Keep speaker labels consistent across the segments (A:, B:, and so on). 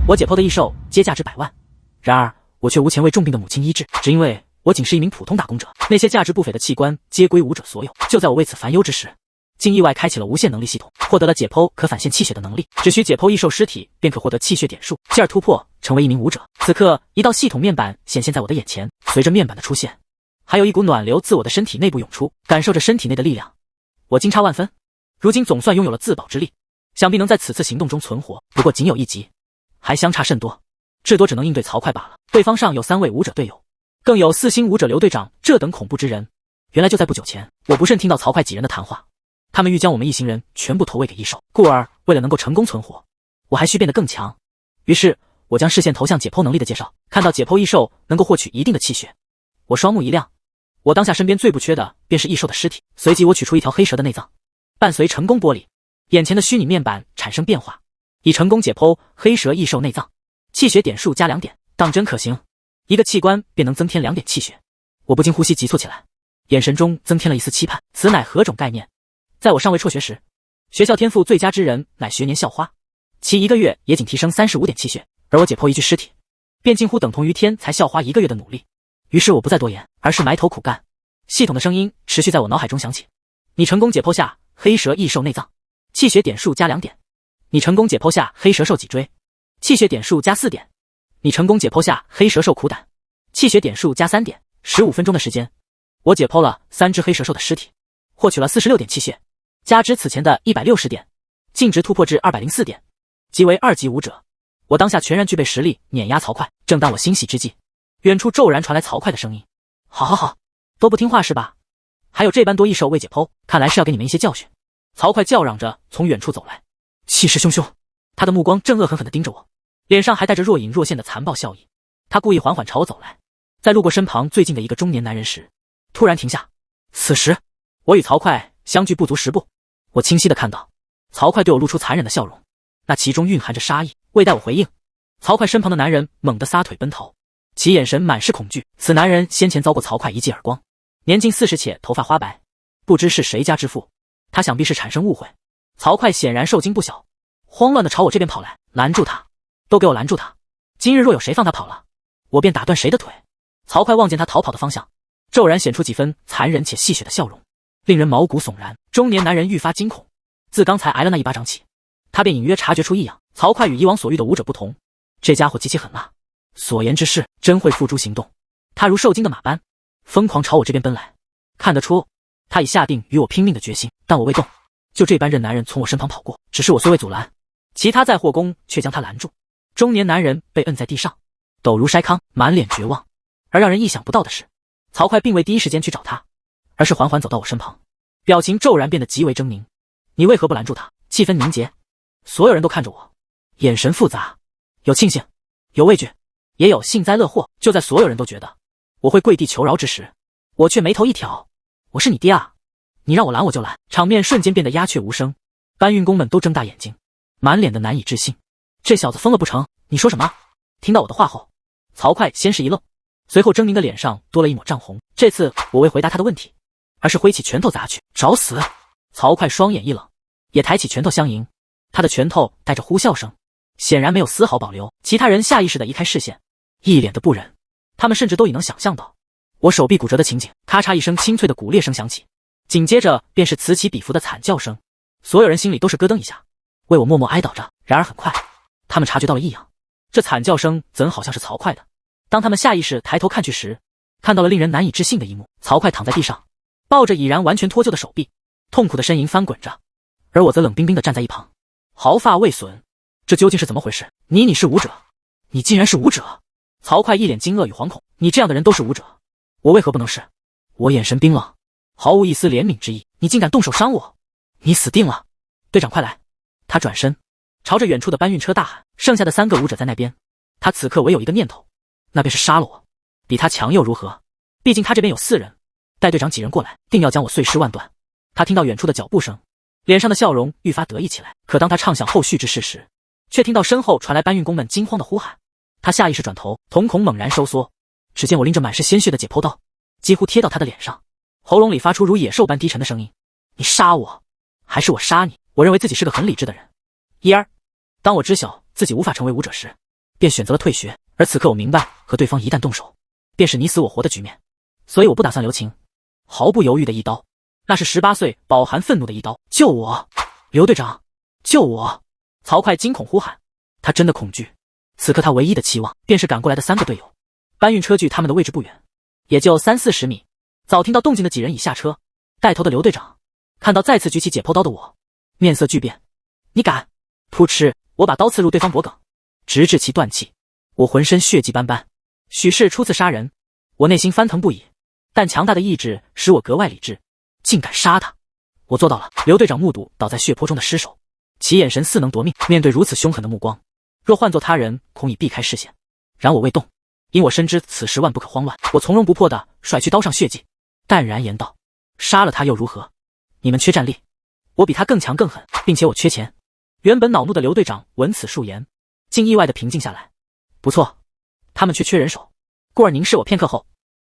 A: 我解剖的异兽皆价值100万，然而我却无钱为重病的母亲医治，只因为我仅是一名普通打工者。那些价值不菲的器官皆归武者所有。就在我为此烦忧之时，竟意外开启了无限能力系统，获得了解剖可返现气血的能力，只需解剖异兽尸体便可获得气血点数，继而突破成为一名武者。此刻，一道系统面板显现在我的眼前，随着面板的出现，还有一股暖流自我的身体内部涌出，感受着身体内的力量，我惊诧万分。如今总算拥有了自保之力，想必能在此次行动中存活。不过仅有1级，还相差甚多，至多只能应对曹快罢了。对方上有3位武者队友，更有4星武者刘队长这等恐怖之人。原来就在不久前，我不慎听到曹快几人的谈话，他们欲将我们一行人全部投喂给异兽，故而为了能够成功存活，我还需变得更强。于是我将视线投向解剖能力的介绍，看到解剖异兽能够获取一定的气血，我双目一亮。我当下身边最不缺的便是异兽的尸体，随即我取出一条黑蛇的内脏，伴随成功剥离，眼前的虚拟面板产生变化，已成功解剖黑蛇异兽内脏，气血点数加2点，当真可行，一个器官便能增添2点气血。我不禁呼吸急促起来，眼神中增添了一丝期盼，此乃何种概念？在我尚未辍学时，学校天赋最佳之人乃学年校花，其1个月也仅提升35点气血，而我解剖一具尸体，便近乎等同于天才校花1个月的努力。于是我不再多言，而是埋头苦干。系统的声音持续在我脑海中响起：你成功解剖下黑蛇异兽内脏，气血点数加2点；你成功解剖下黑蛇兽脊椎，气血点数加4点；你成功解剖下黑蛇兽苦胆，气血点数加3点。15分钟的时间，我解剖了3只黑蛇兽的尸体，获取了46点气血，加之此前的160点，净值突破至204点，即为2级武者。我当下全然具备实力碾压曹快。正当我欣喜之际，远处骤然传来曹快的声音：好好好，都不听话是吧？还有这般多异兽未解剖，看来是要给你们一些教训。曹快叫嚷着从远处走来，气势汹汹，他的目光正恶狠狠地盯着我，脸上还带着若隐若现的残暴笑意。他故意缓缓朝我走来，在路过身旁最近的一个中年男人时，突然停下。此时我与曹快相距不足10步，我清晰地看到曹快对我露出残忍的笑容，那其中蕴含着杀意。未待我回应，曹快身旁的男人猛地撒腿奔逃，其眼神满是恐惧。此男人先前遭过曹快一记耳光，年近40且头发花白，不知是谁家之父，他想必是产生误会。曹快显然受惊不小，慌乱地朝我这边跑来。拦住他，都给我拦住他，今日若有谁放他跑了，我便打断谁的腿。曹快望见他逃跑的方向，骤然显出几分残忍且戏谑的笑容，令人毛骨悚然。中年男人愈发惊恐，自刚才挨了那一巴掌起，他便隐约察觉出异样。曹快与以往所遇的武者不同，这家伙极其狠辣，所言之事真会付诸行动。他如受惊的马般疯狂朝我这边奔来，看得出他已下定与我拼命的决心。但我未动，就这般任男人从我身旁跑过，只是我虽未阻拦，其他在货工却将他拦住。中年男人被摁在地上，抖如筛糠，满脸绝望。而让人意想不到的是，曹快并未第一时间去找他，而是缓缓走到我身旁，表情骤然变得极为狰狞。你为何不拦住他？气氛凝结，所有人都看着我，眼神复杂，有庆幸，有畏惧，也有幸灾乐祸。就在所有人都觉得我会跪地求饶之时，我却眉头一挑：我是你爹啊，你让我拦我就拦。场面瞬间变得鸦雀无声，搬运工们都睁大眼睛，满脸的难以置信。这小子疯了不成？你说什么？听到我的话后，曹快先是一愣，随后狰狞的脸上多了一抹涨红。这次我未回答他的问题，而是挥起拳头砸去。找死！曹快双眼一冷，也抬起拳头相迎，他的拳头带着呼啸声，显然没有丝毫保留。其他人下意识地移开视线，一脸的不忍。他们甚至都已能想象到我手臂骨折的情景。咔嚓一声清脆的骨裂声响起，紧接着便是此起彼伏的惨叫声。所有人心里都是咯噔一下，为我默默哀悼着。然而很快，他们察觉到了异样，这惨叫声怎好像是曹快的。当他们下意识抬头看去时，看到了令人难以置信的一幕：曹快躺在地上，抱着已然完全脱臼的手臂，痛苦的呻吟翻滚着，而我则冷冰冰地站在一旁，毫发未损。这究竟是怎么回事？你是武者？你竟然是武者！曹快一脸惊愕与惶恐。你这样的人都是武者，我为何不能是？我眼神冰冷，毫无一丝怜悯之意。你竟敢动手伤我，你死定了！队长快来！他转身朝着远处的搬运车大喊。剩下的3个武者在那边，他此刻唯有一个念头，那便是杀了我，比他强又如何？毕竟他这边有4人，带队长几人过来，定要将我碎尸万段。他听到远处的脚步声，脸上的笑容愈发得意起来。可当他畅想后续之事时，却听到身后传来搬运工们惊慌的呼喊。他下意识转头，瞳孔猛然收缩，只见我拎着满是鲜血的解剖刀，几乎贴到他的脸上，喉咙里发出如野兽般低沉的声音：你杀我，还是我杀你？我认为自己是个很理智的人。当我知晓自己无法成为武者时，便选择了退学。而此刻我明白，和对方一旦动手，便是你死我活的局面，所以我不打算留情，毫不犹豫的一刀。那是18岁饱含愤怒的一刀。救我！刘队长，救我！曹快惊恐呼喊，他真的恐惧。此刻他唯一的期望，便是赶过来的3个队友。搬运车距他们的位置不远，也就30-40米。早听到动静的几人已下车。带头的刘队长看到再次举起解剖刀的我，面色巨变。你敢！噗嗤，我把刀刺入对方脖颈，直至其断气。我浑身血迹斑斑，许是初次杀人，我内心翻腾不已，但强大的意志使我格外理智，竟敢杀他。我做到了。刘队长目睹倒在血泊中的尸首，其眼神似能夺命。面对如此凶狠的目光，若换作他人，恐已避开视线。然我未动，因我深知此时万不可慌乱。我从容不迫地甩去刀上血迹，淡然言道：杀了他又如何？你们缺战力，我比他更强更狠，并且我缺钱。原本恼怒的刘队长闻此数言，竟意外地平静下来。不错，他们却缺人手。顾儿凝视我片刻后，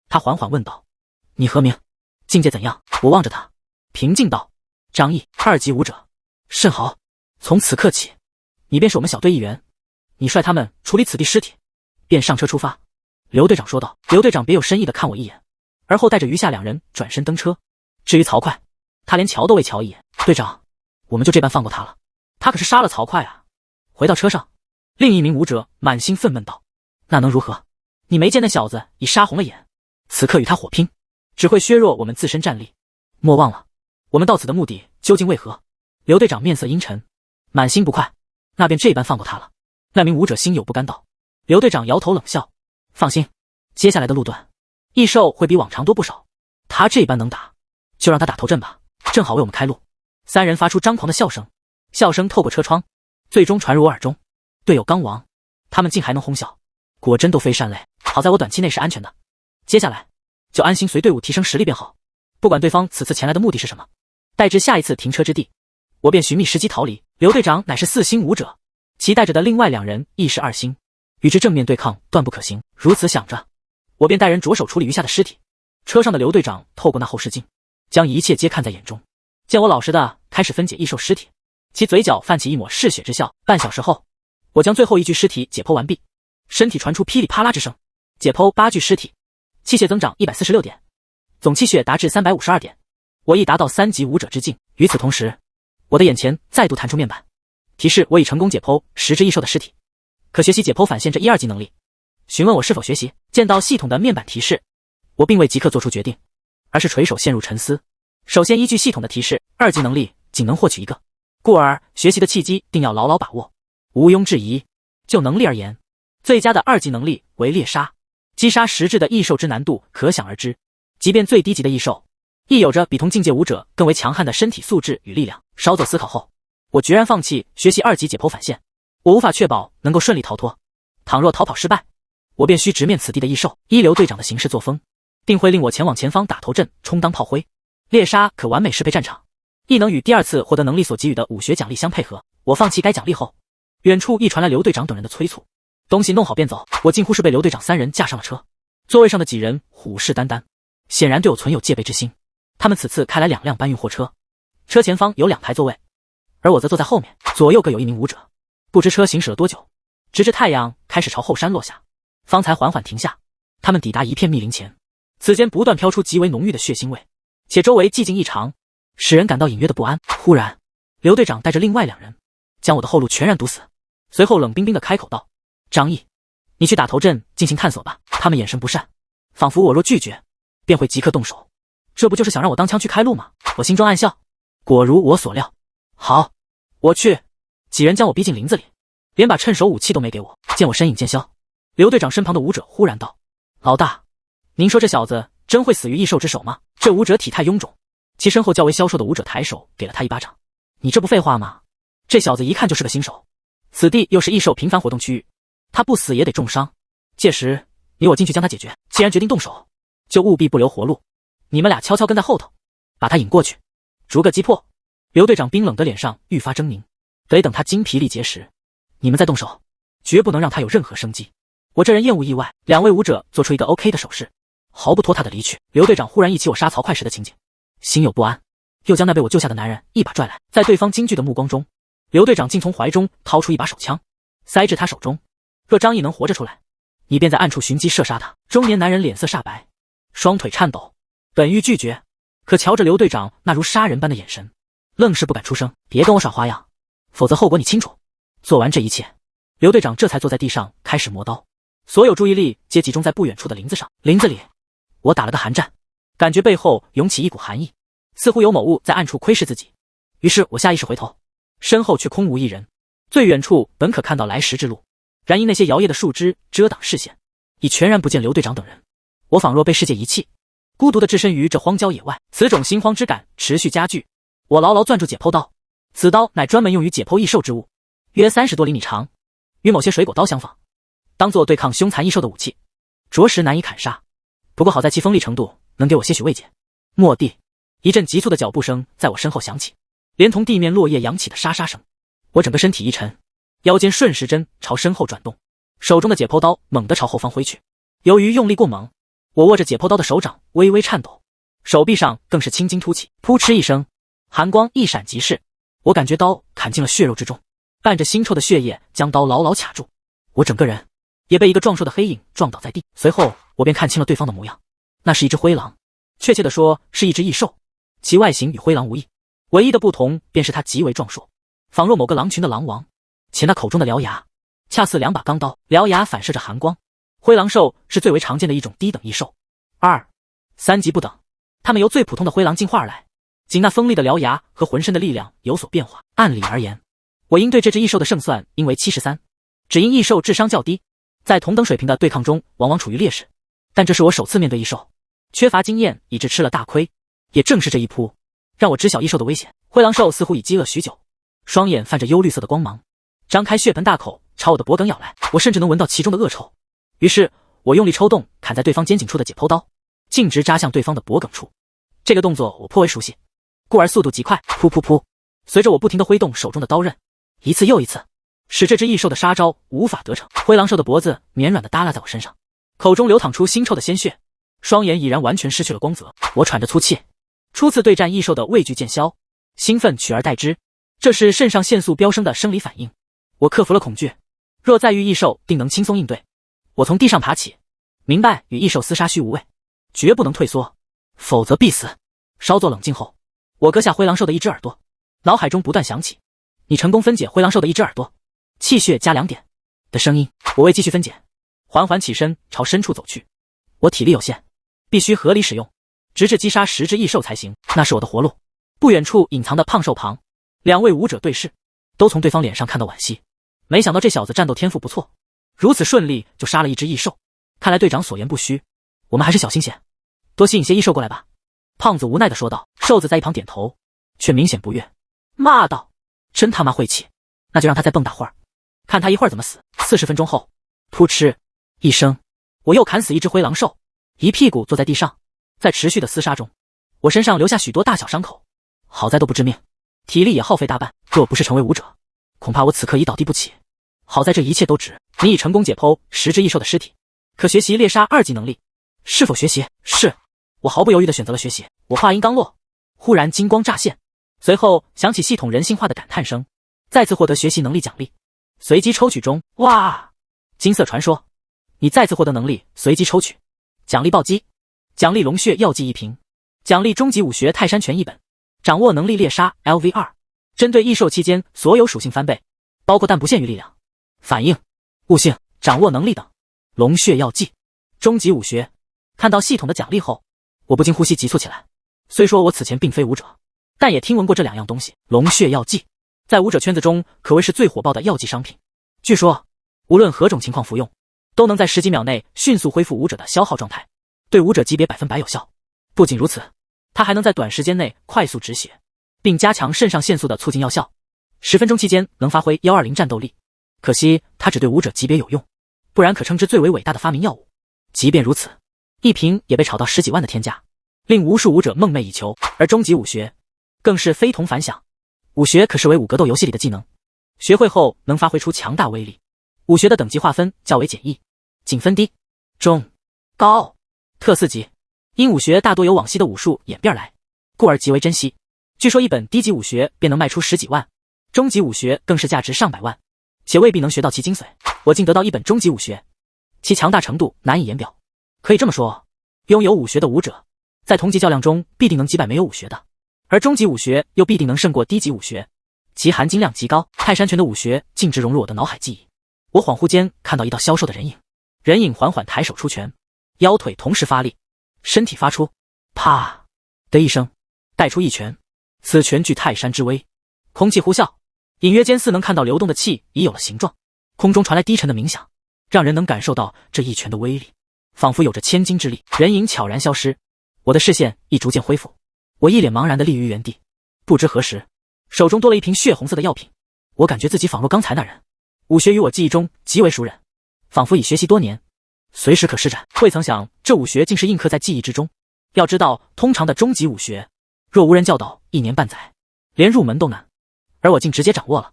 A: 他缓缓问道：你何名？境界怎样？我望着他，平静道：张毅，2级武者。甚好，从此刻起，你便是我们小队一员。你率他们处理此地尸体，便上车出发。刘队长说道。刘队长别有深意地看我一眼，而后带着余下2人转身登车。至于曹快，他连瞧都未瞧一眼。队长，我们就这般放过他了？他可是杀了曹快啊！回到车上，另一名武者满心愤懑道：那能如何？你没见那小子已杀红了眼，此刻与他火拼，只会削弱我们自身战力。莫忘了，我们到此的目的究竟为何？刘队长面色阴沉，满心不快。那便这般放过他了。那名武者心有不甘道。刘队长摇头冷笑：放心，接下来的路段，异兽会比往常多不少。他这般能打，就让他打头阵吧，正好为我们开路。3人发出张狂的笑声，笑声透过车窗，最终传入我耳中。队友刚亡，他们竟还能哄笑，果真都非善类。好在我短期内是安全的，接下来就安心随队伍提升实力便好。不管对方此次前来的目的是什么，待至下一次停车之地，我便寻觅时机逃离。刘队长乃是4星武者，其带着的另外2人亦是2星，与之正面对抗断不可行。如此想着，我便带人着手处理余下的尸体。车上的刘队长透过那后视镜，将一切皆看在眼中。见我老实的开始分解异兽尸体，其嘴角泛起一抹嗜血之笑。半小时后，我将最后1具尸体解剖完毕，身体传出噼里啪啦之声。解剖8具尸体，气血增长146点，总气血达至352点，我已达到3级武者之境。与此同时，我的眼前再度弹出面板，提示我已成功解剖10只异兽的尸体，可学习解剖反现这1、2级能力。询问我是否学习。见到系统的面板提示，我并未即刻做出决定，而是垂手陷入沉思。首先依据系统的提示，2级能力仅能获取1个，故而学习的契机定要牢牢把握，毋庸置疑。就能力而言，最佳的2级能力为猎杀，击杀10只的异兽之难度可想而知。即便最低级的异兽，亦有着比同境界武者更为强悍的身体素质与力量。稍作思考后，我决然放弃学习2级解剖反现，我无法确保能够顺利逃脱。倘若逃跑失败，我便需直面此地的异兽。依刘队长的行事作风，定会令我前往前方打头阵，充当炮灰。猎杀可完美适配战场，亦能与第2次获得能力所给予的武学奖励相配合。我放弃该奖励后，远处亦传来刘队长等人的催促，东西弄好便走。我近乎是被刘队长3人架上了车，座位上的几人虎视眈眈，显然对我存有戒备之心。他们此次开来2辆搬运货车，车前方有2排座位，而我则坐在后面，左右各有1名武者。不知车行驶了多久，直至太阳开始朝后山落下，方才缓缓停下。他们抵达一片密林前，此间不断飘出极为浓郁的血腥味，且周围寂静异常，使人感到隐约的不安。忽然，刘队长带着另外2人将我的后路全然堵死，随后冷冰冰地开口道：张毅，你去打头阵进行探索吧。他们眼神不善，仿佛我若拒绝，便会即刻动手。这不就是想让我当枪去开路吗？我心中暗笑，果如我所料。好，我去。几人将我逼进林子里，连把趁手武器都没给我。见我身影渐消，刘队长身旁的武者忽然道：老大，您说这小子真会死于异兽之手吗？这武者体态臃肿，其身后较为消瘦的武者抬手给了他1巴掌。你这不废话吗？这小子一看就是个新手，此地又是异兽频繁活动区域，他不死也得重伤。届时你我进去将他解决。既然决定动手，就务必不留活路。你们俩悄悄跟在后头，把他引过去，逐个击破。刘队长冰冷的脸上愈发狰狞，得等他精疲力竭时，你们再动手，绝不能让他有任何生机。我这人厌恶意外。2位武者做出一个 OK 的手势，毫不拖沓的离去。刘队长忽然忆起我杀曹快时的情景，心有不安，又将那被我救下的男人一把拽来。在对方惊惧的目光中，刘队长竟从怀中掏出一把手枪，塞至他手中。若张毅能活着出来，你便在暗处寻机射杀他。中年男人脸色煞白，双腿颤抖，本欲拒绝，可瞧着刘队长那如杀人般的眼神，愣是不敢出声。别跟我耍花样，否则后果你清楚。做完这一切，刘队长这才坐在地上开始磨刀，所有注意力皆集中在不远处的林子上。林子里，我打了个寒战，感觉背后涌起一股寒意，似乎有某物在暗处窥视自己。于是我下意识回头，身后却空无一人。最远处本可看到来时之路，然因那些摇曳的树枝遮挡视线，已全然不见刘队长等人。我仿若被世界遗弃，孤独地置身于这荒郊野外。此种心慌之感持续加剧，我牢牢攥住解剖刀。此刀乃专门用于解剖异兽之物，约30多厘米长，与某些水果刀相仿，当作对抗凶残异兽的武器，着实难以砍杀。不过好在其锋利程度能给我些许慰藉。蓦地，一阵急促的脚步声在我身后响起，连同地面落叶扬起的沙沙声。我整个身体一沉，腰间顺时针朝身后转动，手中的解剖刀猛地朝后方挥去。由于用力过猛，我握着解剖刀的手掌微微颤抖，手臂上更是青筋突起。扑哧一声，寒光一闪即逝，我感觉刀砍进了血肉之中，伴着腥臭的血液将刀牢牢卡住。我整个人也被一个壮硕的黑影撞倒在地。随后我便看清了对方的模样，那是一只灰狼，确切地说是一只异兽，其外形与灰狼无异，唯一的不同便是它极为壮硕，仿若某个狼群的狼王，且那口中的獠牙恰似2把钢刀，獠牙反射着寒光。灰狼兽是最为常见的一种低等异兽，2、3级不等，它们由最普通的灰狼进化而来，仅那锋利的獠牙和浑身的力量有所变化。按理而言，我应对这只异兽的胜算应为73，只因异兽智商较低，在同等水平的对抗中往往处于劣势。但这是我首次面对异兽，缺乏经验以致吃了大亏。也正是这一扑，让我知晓异兽的危险。灰狼兽似乎已饥饿许久，双眼泛着幽绿色的光芒，张开血盆大口朝我的脖颈咬来，我甚至能闻到其中的恶臭。于是我用力抽动砍在对方肩颈处的解剖刀，径直扎向对方的脖颈处。这个动作我颇为熟悉，故而速度极快。噗噗噗，随着我不停地挥动手中的刀刃，一次又一次，使这只异兽的杀招无法得逞。灰狼兽的脖子绵软地耷拉在我身上，口中流淌出腥臭的鲜血，双眼已然完全失去了光泽。我喘着粗气，初次对战异兽的畏惧渐消，兴奋取而代之，这是肾上腺素飙升的生理反应。我克服了恐惧，若再遇异兽定能轻松应对。我从地上爬起，明白与异兽厮杀须无畏，绝不能退缩，否则必死。稍作冷静后，我割下灰狼兽的一只耳朵，脑海中不断响起你成功分解灰狼兽的一只耳朵，气血加2点的声音。我为继续分解，缓缓起身朝深处走去。我体力有限，必须合理使用，直至击杀10只异兽才行，那是我的活路。不远处隐藏的胖兽旁，2位武者对视，都从对方脸上看到惋惜。没想到这小子战斗天赋不错，如此顺利就杀了一只异兽。看来队长所言不虚，我们还是小心些，多吸引些异兽过来吧。胖子无奈地说道。瘦子在一旁点头，却明显不悦，骂道：真他妈晦气，那就让他再蹦跶会儿，看他一会儿怎么死。40分钟后，扑哧一声，我又砍死一只灰狼兽，一屁股坐在地上。在持续的厮杀中，我身上留下许多大小伤口，好在都不致命，体力也耗费大半。若不是成为武者，恐怕我此刻已倒地不起。好在这一切都值。你已成功解剖10只异兽的尸体，可学习猎杀2级能力，是否学习？是。我毫不犹豫地选择了学习。我话音刚落，忽然金光乍现，随后响起系统人性化的感叹声，再次获得学习能力奖励，随机抽取中。哇！金色传说，你再次获得能力，随机抽取，奖励暴击，奖励龙血药剂1瓶，奖励终极武学泰山拳1本，掌握能力猎杀 LV2， 针对异兽期间所有属性翻倍，包括但不限于力量、反应、悟性、掌握能力等。龙血药剂，终极武学。看到系统的奖励后，我不禁呼吸急促起来。虽说我此前并非武者，但也听闻过这2样东西。龙血药剂在武者圈子中可谓是最火爆的药剂商品，据说无论何种情况服用，都能在10几秒内迅速恢复武者的消耗状态，对武者级别100%有效。不仅如此，它还能在短时间内快速止血，并加强肾上腺素的促进药效，10分钟期间能发挥120战斗力。可惜它只对武者级别有用，不然可称之最为伟大的发明药物。即便如此，1瓶也被炒到10几万的天价，令无数武者梦寐以求。而终极武学更是非同凡响，武学可视为5格斗游戏里的技能，学会后能发挥出强大威力。武学的等级划分较为简易，仅分低、中、高、特4级。因武学大多由往昔的武术演变而来，故而极为珍惜。据说一本低级武学便能卖出10几万，中级武学更是价值上百万。且未必能学到其精髓。我竟得到一本终极武学，其强大程度难以言表。可以这么说，拥有武学的武者，在同级较量中必定能击败没有武学的，而终极武学又必定能胜过低级武学，其含金量极高。泰山拳的武学径直融入我的脑海记忆。我恍惚间看到一道消瘦的人影，人影缓缓抬手出拳，腰腿同时发力，身体发出啪的一声，带出一拳。此拳具泰山之威，空气呼啸，隐约间似能看到流动的气已有了形状，空中传来低沉的鸣响，让人能感受到这一拳的威力，仿佛有着千斤之力。人影悄然消失，我的视线亦逐渐恢复。我一脸茫然地立于原地，不知何时，手中多了一瓶血红色的药品。我感觉自己仿若刚才那人，武学与我记忆中极为熟稔，仿佛已学习多年，随时可施展。未曾想这武学竟是印刻在记忆之中。要知道，通常的终极武学，若无人教导，1年半载，连入门都难，而我竟直接掌握了。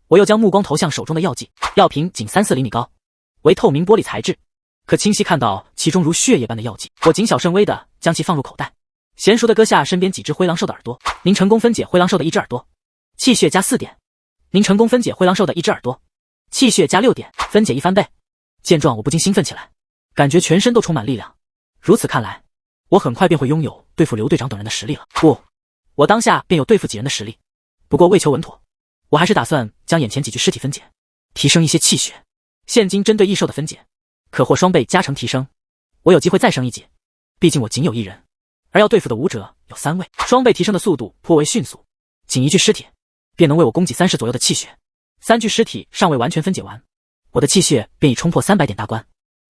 A: 我又将目光投向手中的药剂，药瓶仅3-4厘米高，为透明玻璃材质，可清晰看到其中如血液般的药剂。我谨小慎微地将其放入口袋，娴熟地割下身边几只灰狼兽的耳朵。您成功分解灰狼兽的1只耳朵，气血加4点。您成功分解灰狼兽的1只耳朵，气血加6点，分解1翻倍。见状，我不禁兴奋起来，感觉全身都充满力量。如此看来，我很快便会拥有对付刘队长等人的实力了。不，我当下便有对付几人的实力。不过为求稳妥，我还是打算将眼前几具尸体分解，提升一些气血。现今针对异兽的分解，可获双倍加成提升。我有机会再升一级，毕竟我仅有1人，而要对付的武者有3位，双倍提升的速度颇为迅速。仅1具尸体，便能为我供给30左右的气血。3具尸体尚未完全分解完，我的气血便已冲破300点大关，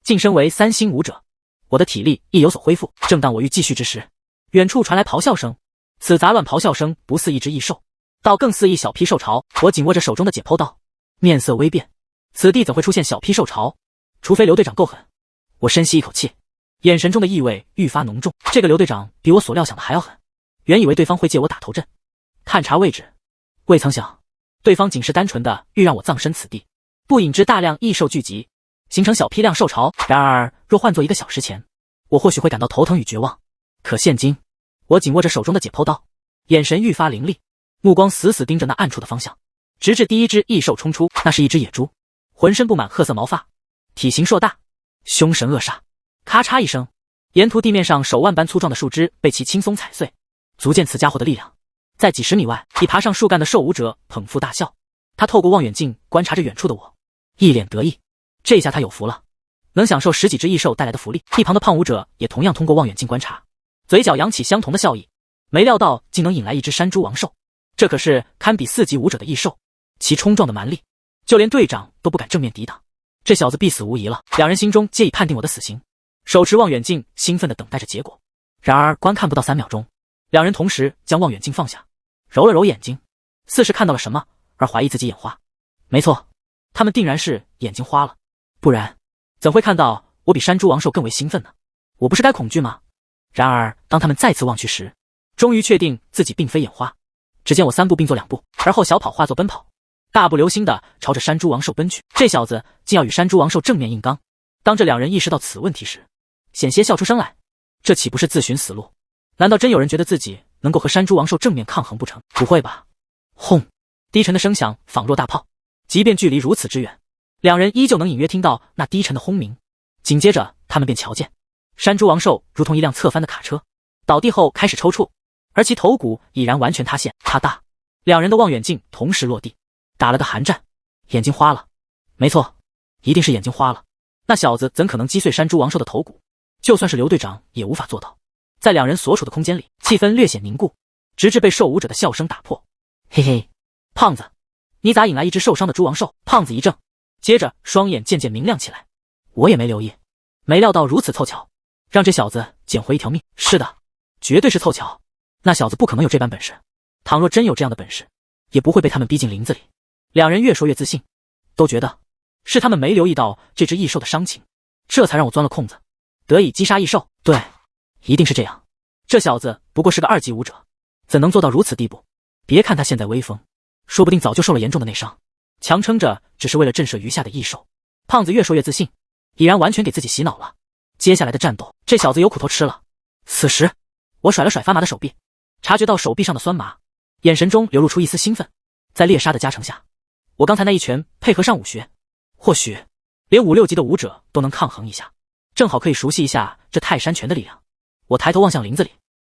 A: 晋升为3星武者。我的体力亦有所恢复。正当我欲继续之时，远处传来咆哮声。此杂乱咆哮声不似一只异兽，倒更似一小批兽潮。我紧握着手中的解剖刀，面色微变。此地怎会出现小批兽潮？除非刘队长够狠。我深吸一口气，眼神中的意味愈发浓重。这个刘队长比我所料想的还要狠。原以为对方会借我打头阵，探查位置，未曾想对方仅是单纯的欲让我葬身此地，不引致大量异兽聚集，形成小批量兽潮。然而若换作1个小时前，我或许会感到头疼与绝望。可现今，我紧握着手中的解剖刀，眼神愈发凌厉，目光死死盯着那暗处的方向，直至第1只异兽冲出。那是一只野猪，浑身布满褐色毛发，体型硕大，凶神恶煞。咔嚓一声，沿途地面上手腕般粗壮的树枝被其轻松踩碎，足见此家伙的力量。在几十米外，已爬上树干的兽武者捧腹大笑，他透过望远镜观察着远处的我，一脸得意。这下他有福了，能享受10几只异兽带来的福利。一旁的胖武者也同样通过望远镜观察，嘴角扬起相同的笑意。没料到竟能引来一只山猪王兽，这可是堪比4级武者的异兽，其冲撞的蛮力，就连队长都不敢正面抵挡。这小子必死无疑了。两人心中皆已判定我的死刑，手持望远镜，兴奋地等待着结果。然而观看不到3秒钟，两人同时将望远镜放下，揉了揉眼睛，似是看到了什么而怀疑自己眼花。没错，他们定然是眼睛花了，不然怎会看到我比山猪王兽更为兴奋呢？我不是该恐惧吗？然而当他们再次望去时，终于确定自己并非眼花。只见我3步并作2步，而后小跑化作奔跑，大步流星地朝着山猪王兽奔去。这小子竟要与山猪王兽正面硬刚。当这两人意识到此问题时，险些笑出声来。这岂不是自寻死路？难道真有人觉得自己能够和山猪王兽正面抗衡不成？不会吧！轰！低沉的声响仿若大炮，即便距离如此之远，两人依旧能隐约听到那低沉的轰鸣。紧接着他们便瞧见山猪王兽如同一辆侧翻的卡车，倒地后开始抽搐，而其头骨已然完全塌陷。啪嗒，两人的望远镜同时落地，打了个寒战。眼睛花了，没错，一定是眼睛花了。那小子怎可能击碎山猪王兽的头骨？就算是刘队长也无法做到。在两人所处的空间里，气氛略显凝固，直至被兽武者的笑声打破。嘿嘿，胖子，你咋引来一只受伤的猪王兽？胖子一怔，接着双眼渐渐明亮起来。我也没留意，没料到如此凑巧，让这小子捡回一条命。是的，绝对是凑巧，那小子不可能有这般本事。倘若真有这样的本事，也不会被他们逼进林子里。两人越说越自信，都觉得是他们没留意到这只异兽的伤情，这才让我钻了空子，得以击杀异兽。对，一定是这样。这小子不过是个2级武者，怎能做到如此地步？别看他现在威风，说不定早就受了严重的内伤，强撑着只是为了震慑余下的异兽。胖子越说越自信，已然完全给自己洗脑了。接下来的战斗，这小子有苦头吃了。此时，我甩了甩发麻的手臂，察觉到手臂上的酸麻，眼神中流露出一丝兴奋。在猎杀的加成下，我刚才那一拳配合上武学，或许连5、6级的武者都能抗衡一下，正好可以熟悉一下这泰山拳的力量。我抬头望向林子里，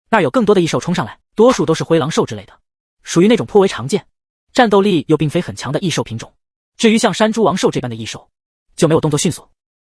A: 那儿有更多的异兽冲上来，多数都是灰狼兽之类的，属于那种颇为常见，战斗力又并非很强的异兽品种。至于像山猪王兽这般的异兽，就没有动作迅速，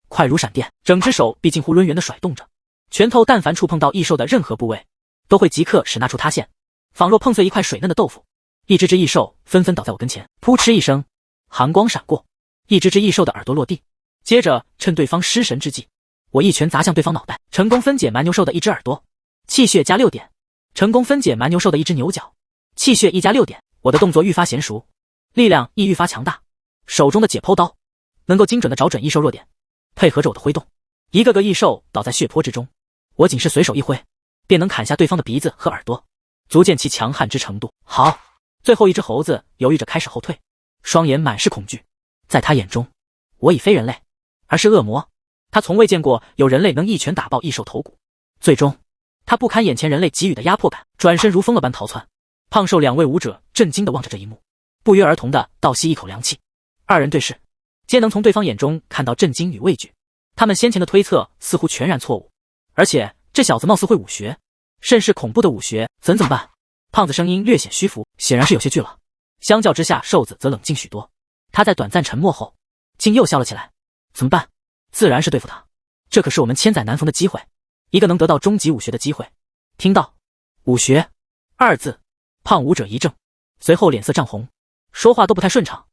A: 快如闪电，整只手臂近乎抡圆的甩动着，拳头但凡触碰到异兽的任何部位，都会即刻使那处塌陷，仿若碰碎一块水嫩的豆腐。一只只异兽纷纷倒在我跟前，扑哧一声，寒光闪过，一只只异兽的耳朵落地。接着趁对方失神之际，我一拳砸向对方脑袋，成功分解蛮牛兽的一只耳朵，气血加6点，成功分解蛮牛兽的一只牛角，气血1加6点。我的动作愈发娴熟，力量亦愈发强大，手中的解剖刀能够精准地找准异兽弱点，配合着我的挥动，一个个异兽倒在血泊之中，我仅是随手一挥，便能砍下对方的鼻子和耳朵，足见其强悍之程度。好，最后一只猴子犹豫着开始后退，双眼满是恐惧。在他眼中，我已非人类，而是恶魔。他从未见过有人类能一拳打爆异兽头骨。最终，他不堪眼前人类给予的压迫感，转身如疯了般逃窜。胖瘦2位武者震惊地望着这一幕，不约而同地倒吸一口凉气。二人对视，皆能从对方眼中看到震惊与畏惧。他们先前的推测似乎全然错误，而且这小子貌似会武学，甚是恐怖的武学，怎么办？胖子声音略显虚浮，显然是有些惧了。相较之下，瘦子则冷静许多。他在短暂沉默后，竟又笑了起来。怎么办？自然是对付他，这可是我们千载难逢的机会，一个能得到终极武学的机会。听到武学2字，胖武者一怔，随后脸色涨红，说话都不太顺畅。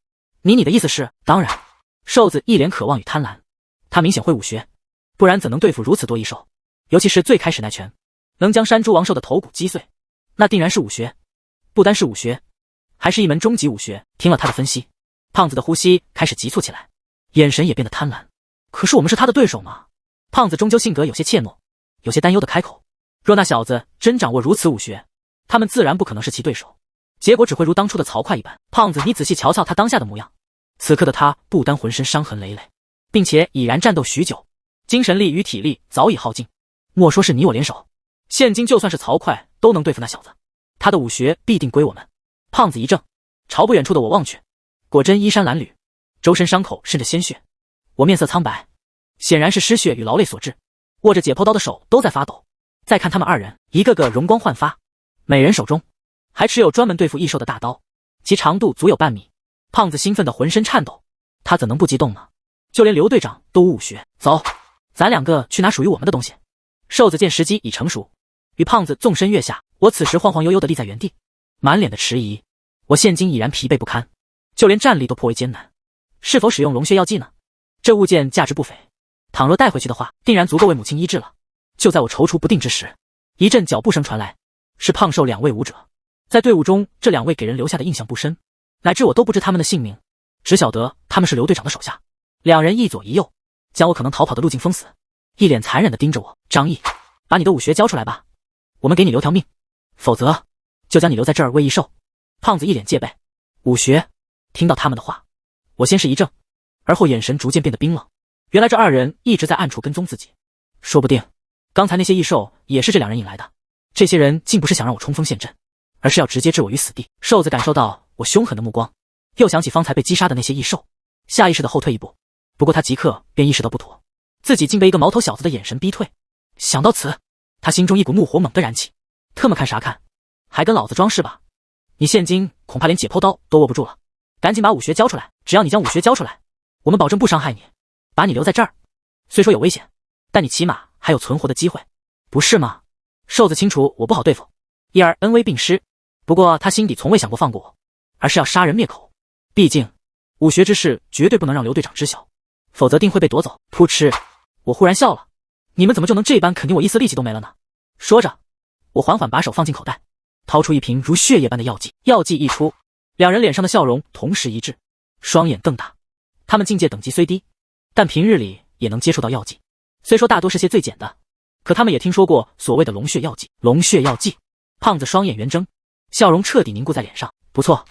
A: 你的意思是？当然。瘦子一脸渴望与贪婪，他明显会武学，不然怎能对付如此多异兽？尤其是最开始那拳，能将山猪王兽的头骨击碎，那定然是武学，不单是武学，还是一门终极武学。听了他的分析，胖子的呼吸开始急促起来，眼神也变得贪婪。可是我们是他的对手吗？胖子终究性格有些怯懦，有些担忧的开口。若那小子真掌握如此武学，他们自然不可能是其对手，结果只会如当初的曹快一般。胖子，你仔细瞧瞧他当下的模样，此刻的他不单浑身伤痕累累，并且已然战斗许久，精神力与体力早已耗尽。莫说是你我联手，现今就算是曹快都能对付那小子，他的武学必定归我们。胖子一怔，朝不远处的我望去，果真衣衫褴褛，周身伤口渗着鲜血。我面色苍白，显然是失血与劳累所致，握着解剖刀的手都在发抖。再看他们二人，一个个容光焕发，每人手中还持有专门对付异兽的大刀，其长度足有半米。胖子兴奋的浑身颤抖，他怎能不激动呢？就连刘队长都无武学。走，咱2个去拿属于我们的东西。瘦子见时机已成熟，与胖子纵身跃下。我此时晃晃悠悠地立在原地，满脸的迟疑。我现今已然疲惫不堪，就连站立都颇为艰难，是否使用龙血药剂呢？这物件价值不菲，倘若带回去的话，定然足够为母亲医治了。就在我踌躇不定之时，一阵脚步声传来，是胖瘦2位武者。在队伍中，这2位给人留下的印象不深，乃至我都不知他们的姓名，只晓得他们是刘队长的手下。2人一左一右，将我可能逃跑的路径封死，一脸残忍地盯着我。张毅，把你的武学交出来吧，我们给你留条命，否则就将你留在这儿喂异兽。胖子一脸戒备。武学？听到他们的话，我先是一怔，而后眼神逐渐变得冰冷。原来这2人一直在暗处跟踪自己，说不定刚才那些异兽也是这2人引来的。这些人竟不是想让我冲锋陷阵，而是要直接置我于死地。瘦子感受到我凶狠的目光，又想起方才被击杀的那些异兽，下意识的后退一步。不过他即刻便意识到不妥，自己竟被一个毛头小子的眼神逼退。想到此，他心中一股怒火猛地燃起。特么看啥看，还跟老子装是吧？你现今恐怕连解剖刀都握不住了，赶紧把武学交出来。只要你将武学交出来，我们保证不伤害你，把你留在这儿。虽说有危险，但你起码还有存活的机会，不是吗？瘦子清楚我不好对付，因而恩威并施。不过他心底从未想过放过我，而是要杀人灭口。毕竟武学之事绝对不能让刘队长知晓，否则定会被夺走。噗嗤，我忽然笑了，你们怎么就能这般肯定我一丝力气都没了呢？说着，我缓缓把手放进口袋，掏出一瓶如血液般的药剂。药剂一出，2人脸上的笑容同时一致，双眼瞪大。他们境界等级虽低，但平日里也能接触到药剂，虽说大多是些最简的，可他们也听说过所谓的龙血药剂。龙血药剂？胖子双眼圆睁，笑容彻底凝固在脸上。不错，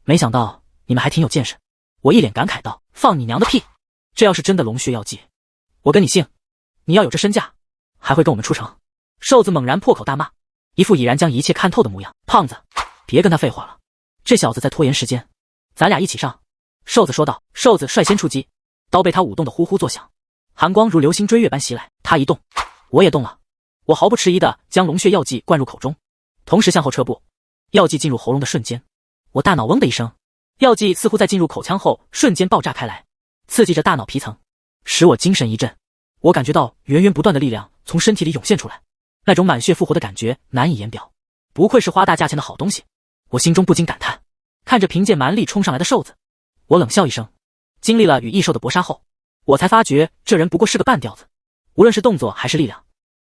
A: 没想到你们还挺有见识。我一脸感慨道：放你娘的屁！这要是真的龙血药剂，我跟你姓。你要有这身价，还会跟我们出城？瘦子猛然破口大骂，一副已然将一切看透的模样。胖子，别跟他废话了，这小子在拖延时间，咱俩一起上。瘦子说道。瘦子率先出击，刀被他舞动的呼呼作响，寒光如流星追月般袭来。他一动，我也动了。我毫不迟疑地将龙血药剂灌入口中，同时向后撤步。药剂进入喉咙的瞬间，我大脑嗡的一声，药剂似乎在进入口腔后瞬间爆炸开来，刺激着大脑皮层，使我精神一振。我感觉到源源不断的力量从身体里涌现出来，那种满血复活的感觉难以言表。不愧是花大价钱的好东西，我心中不禁感叹。看着凭借蛮力冲上来的瘦子，我冷笑一声。经历了与异兽的搏杀后，我才发觉这人不过是个半吊子，无论是动作还是力量，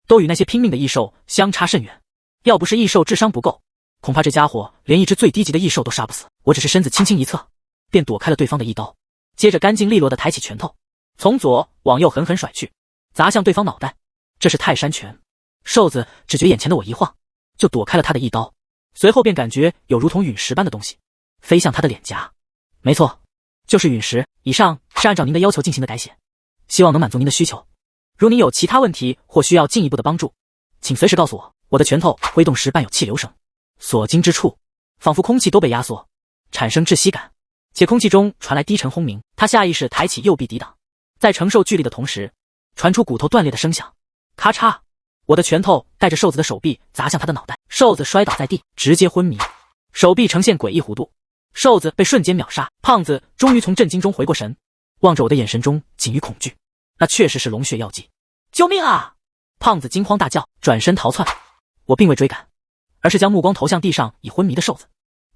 A: 都与那些拼命的异兽相差甚远。要不是异兽智商不够，恐怕这家伙连一只最低级的异兽都杀不死。我只是身子轻轻一侧，便躲开了对方的一刀，接着干净利落地抬起拳头，从左往右狠狠甩去，砸向对方脑袋。这是泰山拳。瘦子只觉眼前的我一晃，就躲开了他的一刀，随后便感觉有如同陨石般的东西飞向他的脸颊。没错，就是陨石。以上是按照您的要求进行的改写，希望能满足您的需求。如您有其他问题或需要进一步的帮助，请随时告诉我。我的拳头挥动时伴有气流声，所经之处仿佛空气都被压缩，产生窒息感，且空气中传来低沉轰鸣。他下意识抬起右臂抵挡，在承受巨力的同时，传出骨头断裂的声响。咔嚓，我的拳头带着瘦子的手臂砸向他的脑袋，瘦子摔倒在地，直接昏迷，手臂呈现诡异弧度。瘦子被瞬间秒杀。胖子终于从震惊中回过神，望着我的眼神中仅余恐惧。那确实是龙血药剂。救命啊！胖子惊慌大叫，转身逃窜。我并未追赶，而是将目光投向地上已昏迷的瘦子。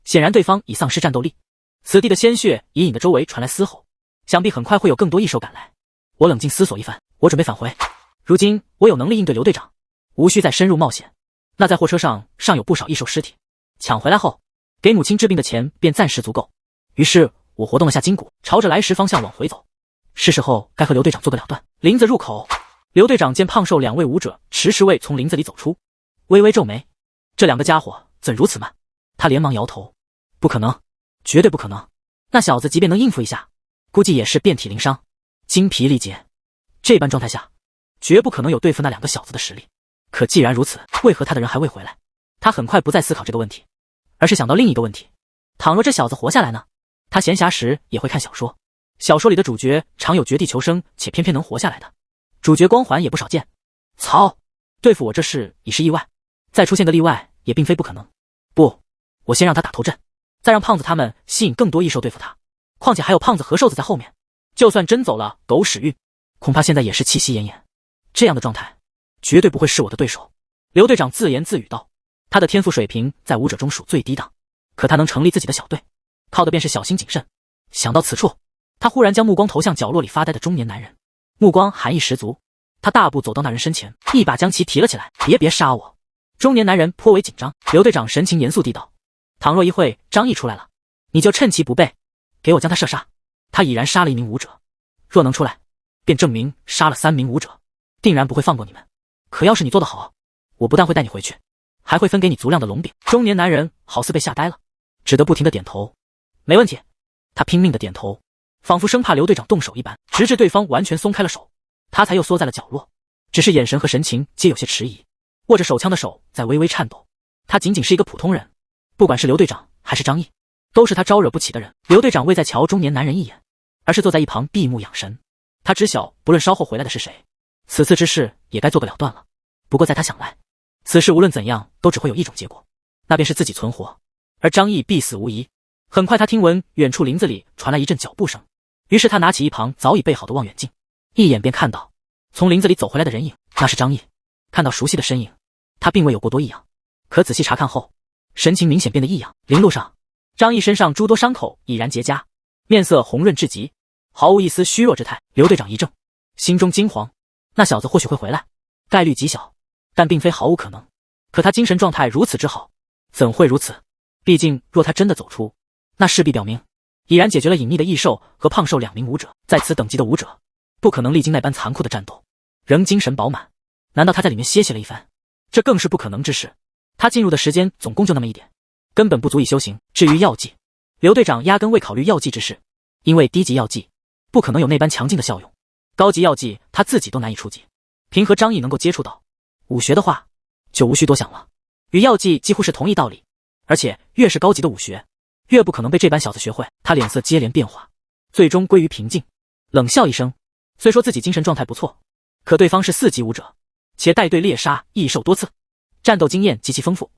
A: 显然对方已丧失战斗力，此地的鲜血也引得周围传来嘶吼，想必很快会有更多异兽赶来。我冷静思索一番，我准备返回。如今我有能力应对刘队长，无需再深入冒险。那在货车上尚有不少异兽尸体，抢回来后给母亲治病的钱便暂时足够。于是我活动了下筋骨，朝着来时方向往回走。是时候该和刘队长做个了断。林子入口，刘队长见胖瘦两位武者迟迟未从林子里走出，微微皱眉，这两个家伙怎如此慢？他连忙摇头，不可能，绝对不可能。那小子即便能应付一下，估计也是遍体鳞伤，精疲力竭，这般状态下绝不可能有对付那两个小子的实力。可既然如此，为何他的人还未回来？他很快不再思考这个问题，而是想到另一个问题，倘若这小子活下来呢？他闲暇时也会看小说，小说里的主角常有绝地求生且偏偏能活下来的，主角光环也不少见。操，对付我这事已是意外，再出现个例外也并非不可能。不，我先让他打头阵，再让胖子他们吸引更多异兽对付他。况且还有胖子和瘦子在后面，就算真走了狗屎运，恐怕现在也是气息奄奄。这样的状态绝对不会是我的对手。刘队长自言自语道，他的天赋水平在武者中属最低档，可他能成立自己的小队，靠的便是小心谨慎。想到此处，他忽然将目光投向角落里发呆的中年男人，目光寒意十足。他大步走到那人身前，一把将其提了起来。别杀我！中年男人颇为紧张。刘队长神情严肃地道，倘若一会张毅出来了，你就趁其不备，给我将他射杀。他已然杀了1名武者，若能出来，便证明杀了3名武者，定然不会放过你们。可要是你做得好，我不但会带你回去，还会分给你足量的龙饼。中年男人好似被吓呆了，只得不停地点头。没问题。他拼命地点头，仿佛生怕刘队长动手一般，直至对方完全松开了手，他才又缩在了角落，只是眼神和神情皆有些迟疑，握着手枪的手在微微颤抖。他仅仅是一个普通人，不管是刘队长还是张毅，都是他招惹不起的人。刘队长未再瞧中年男人一眼，而是坐在一旁闭目养神。他知晓不论稍后回来的是谁，此次之事也该做个了断了。不过在他想来，此事无论怎样都只会有一种结果，那便是自己存活，而张毅必死无疑。很快他听闻远处林子里传来一阵脚步声，于是他拿起一旁早已备好的望远镜，一眼便看到从林子里走回来的人影，那是张毅。看到熟悉的身影，他并未有过多异样，可仔细查看后，神情明显变得异样。林路上，张毅身上诸多伤口已然结痂，面色红润至极，毫无一丝虚弱之态。刘队长一怔，心中惊惶，那小子或许会回来，概率极小，但并非毫无可能。可他精神状态如此之好，怎会如此？毕竟若他真的走出，那势必表明已然解决了隐匿的异兽和胖瘦2名武者。在此等级的武者，不可能历经那般残酷的战斗，仍精神饱满。难道他在里面歇息了一番？这更是不可能之事。他进入的时间总共就那么一点，根本不足以修行。至于药剂，刘队长压根未考虑药剂之事，因为低级药剂不可能有那般强劲的效用，高级药剂他自己都难以触及。凭和张毅能够接触到武学的话，就无需多想了。与药剂几乎是同一道理，而且越是高级的武学，越不可能被这般小子学会。他脸色接连变化，最终归于平静，冷笑一声。虽说自己精神状态不错，可对方是4级武者，且带队猎杀异兽多次，战斗经验极其丰富，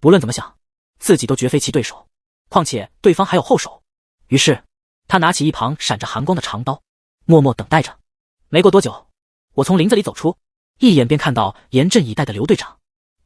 A: 不论怎么想，自己都绝非其对手，况且对方还有后手。于是他拿起一旁闪着寒光的长刀，默默等待着。没过多久，我从林子里走出，一眼便看到严阵以待的刘队长。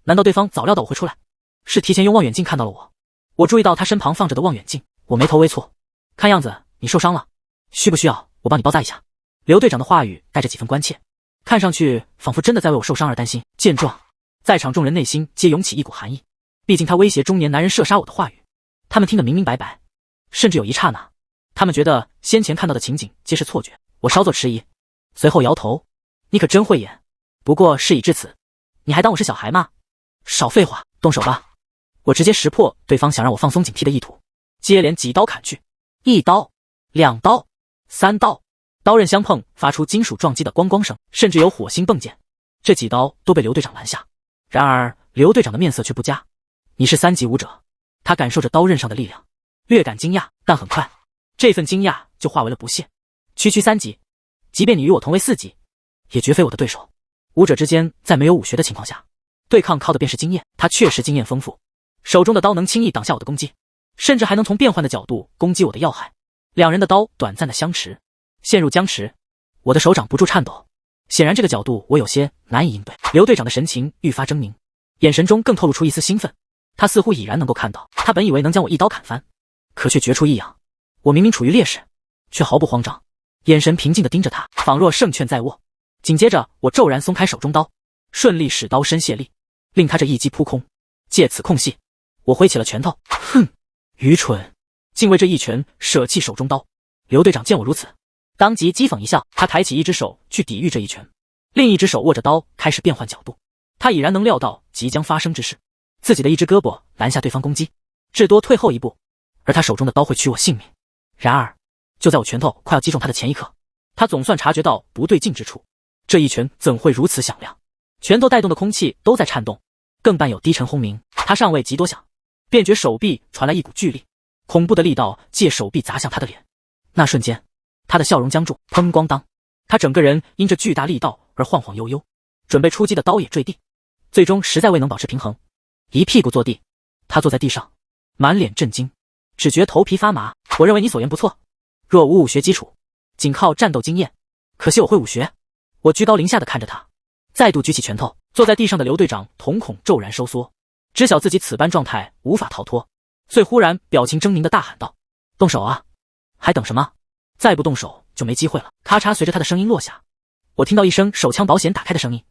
A: 难道对方早料到我会出来，是提前用望远镜看到了我？我注意到他身旁放着的望远镜，我眉头微蹙。看样子你受伤了，需不需要我帮你包扎一下？刘队长的话语带着几分关切，看上去仿佛真的在为我受伤而担心。见状，在场众人内心皆涌起一股寒意，毕竟他威胁中年男人射杀我的话语，他们听得明明白白，甚至有一刹那，他们觉得先前看到的情景皆是错觉。我稍作迟疑，随后摇头：你可真会演，不过事已至此，你还当我是小孩吗？少废话，动手吧！我直接识破对方想让我放松警惕的意图，接连几刀砍去，1刀、2刀、3刀，刀刃相碰，发出金属撞击的咣咣声，甚至有火星迸溅。这几刀都被刘队长拦下，然而刘队长的面色却不佳。你是3级武者，他感受着刀刃上的力量，略感惊讶，但很快这份惊讶就化为了不屑。区3级，即便你与我同为4级，也绝非我的对手。武者之间在没有武学的情况下，对抗靠的便是经验，他确实经验丰富，手中的刀能轻易挡下我的攻击，甚至还能从变换的角度攻击我的要害。两人的刀短暂的相持，陷入僵持，我的手掌不住颤抖。显然这个角度我有些难以应对。刘队长的神情愈发狰狞，眼神中更透露出一丝兴奋，他似乎已然能够看到，他本以为能将我一刀砍翻，可却觉出异样。我明明处于劣势，却毫不慌张，眼神平静地盯着他，仿若胜券在握。紧接着我骤然松开手中刀，顺利使刀身卸力，令他这一击扑空。借此空隙，我挥起了拳头。哼，愚蠢，竟为这一拳舍弃手中刀。刘队长见我如此，当即讥讽一笑，他抬起一只手去抵御这一拳，另一只手握着刀开始变换角度。他已然能料到即将发生之事，自己的一只胳膊拦下对方攻击，至多退后一步，而他手中的刀会取我性命。然而就在我拳头快要击中他的前一刻，他总算察觉到不对劲之处，这一拳怎会如此响亮？拳头带动的空气都在颤动，更伴有低沉轰鸣。他尚未及多想，便觉手臂传来一股巨力，恐怖的力道借手臂砸向他的脸。那瞬间他的笑容僵住，砰咣当，他整个人因这巨大力道而晃晃悠悠，准备出击的刀也坠地，最终实在未能保持平衡，一屁股坐地。他坐在地上，满脸震惊，只觉头皮发麻。我认为你所言不错，若无武学基础，仅靠战斗经验，可惜我会武学。我居高临下的看着他，再度举起拳头。坐在地上的刘队长瞳孔骤然收缩，知晓自己此般状态无法逃脱，遂忽然表情狰狞的大喊道：动手啊，还等什么？再不动手就没机会了。咔嚓，随着他的声音落下，我听到一声手枪保险打开的声音。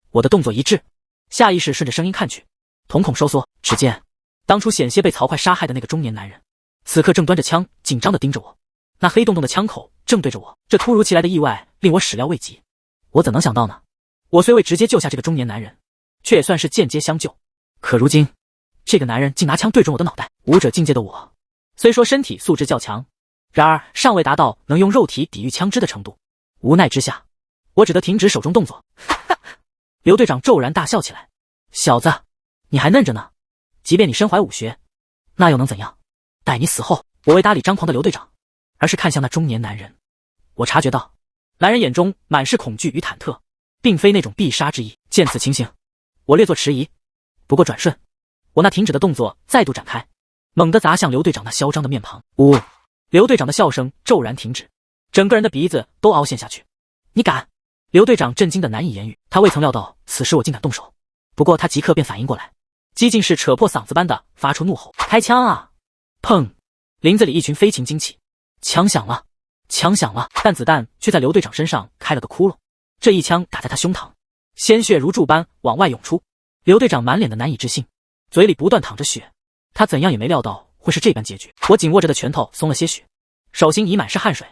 A: 我的动作一滞，下意识顺着声音看去，瞳孔收缩，只见当初险些被曹快杀害的那个中年男人，此刻正端着枪紧张地盯着我，那黑洞洞的枪口正对着我。这突如其来的意外令我始料未及，我怎能想到呢？我虽未直接救下这个中年男人，却也算是间接相救，可如今这个男人竟拿枪对准我的脑袋。武者境界的我虽说身体素质较强，然而尚未达到能用肉体抵御枪支的程度，无奈之下我只得停止手中动作。刘队长骤然大笑起来：小子，你还嫩着呢，即便你身怀武学，那又能怎样？待你死后。我未搭理张狂的刘队长，而是看向那中年男人。我察觉到男人眼中满是恐惧与忐忑，并非那种必杀之意。见此情形，我略作迟疑，不过转瞬，我那停止的动作再度展开，猛地砸向刘队长那嚣张的面庞。呜！刘队长的笑声骤然停止，整个人的鼻子都凹陷下去。你敢！刘队长震惊的难以言喻，他未曾料到此时我竟敢动手，不过他即刻便反应过来，激进是扯破嗓子般的发出怒吼：开枪啊！砰！林子里一群飞禽惊起，枪响了，枪响了，但子弹却在刘队长身上开了个窟窿，这一枪打在他胸膛，鲜血如注般往外涌出。刘队长满脸的难以置信，嘴里不断淌着血，他怎样也没料到会是这般结局。我紧握着的拳头松了些许，手心已满是汗水。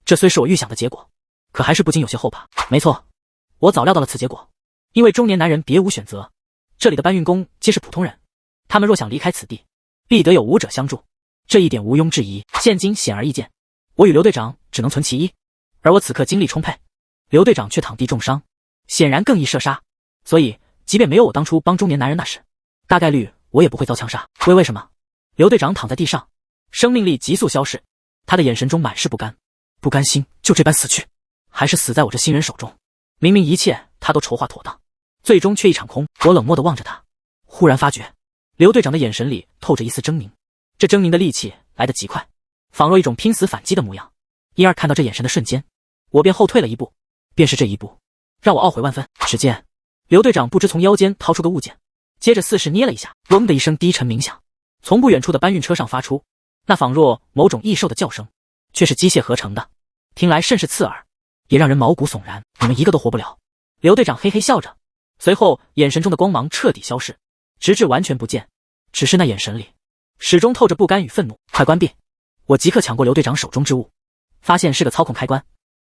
A: 这虽是我预想的结果，可还是不禁有些后怕。没错，我早料到了此结果，因为中年男人别无选择，这里的搬运工皆是普通人，他们若想离开此地，必得有武者相助，这一点毋庸置疑。现今显而易见，我与刘队长只能存其一，而我此刻精力充沛，刘队长却躺地重伤，显然更易射杀，所以即便没有我当初帮中年男人那事，大概率我也不会遭枪杀。为什么？刘队长躺在地上，生命力急速消逝，他的眼神中满是不甘。不甘心就这般死去，还是死在我这新人手中。明明一切他都筹划妥当，最终却一场空。我冷漠地望着他，忽然发觉刘队长的眼神里透着一丝狰狞，这狰狞的力气来得极快，仿若一种拼死反击的模样。因而看到这眼神的瞬间，我便后退了一步，便是这一步让我懊悔万分。只见刘队长不知从腰间掏出个物件，接着似是捏了一下，嗡的一声低沉鸣响，从不远处的搬运车上发出，那仿若某种异兽的叫声，却是机械合成的，听来甚是刺耳，也让人毛骨悚然。你们一个都活不了。刘队长嘿嘿笑着，随后眼神中的光芒彻底消逝，直至完全不见，只是那眼神里始终透着不甘与愤怒。快关闭！我即刻抢过刘队长手中之物，发现是个操控开关，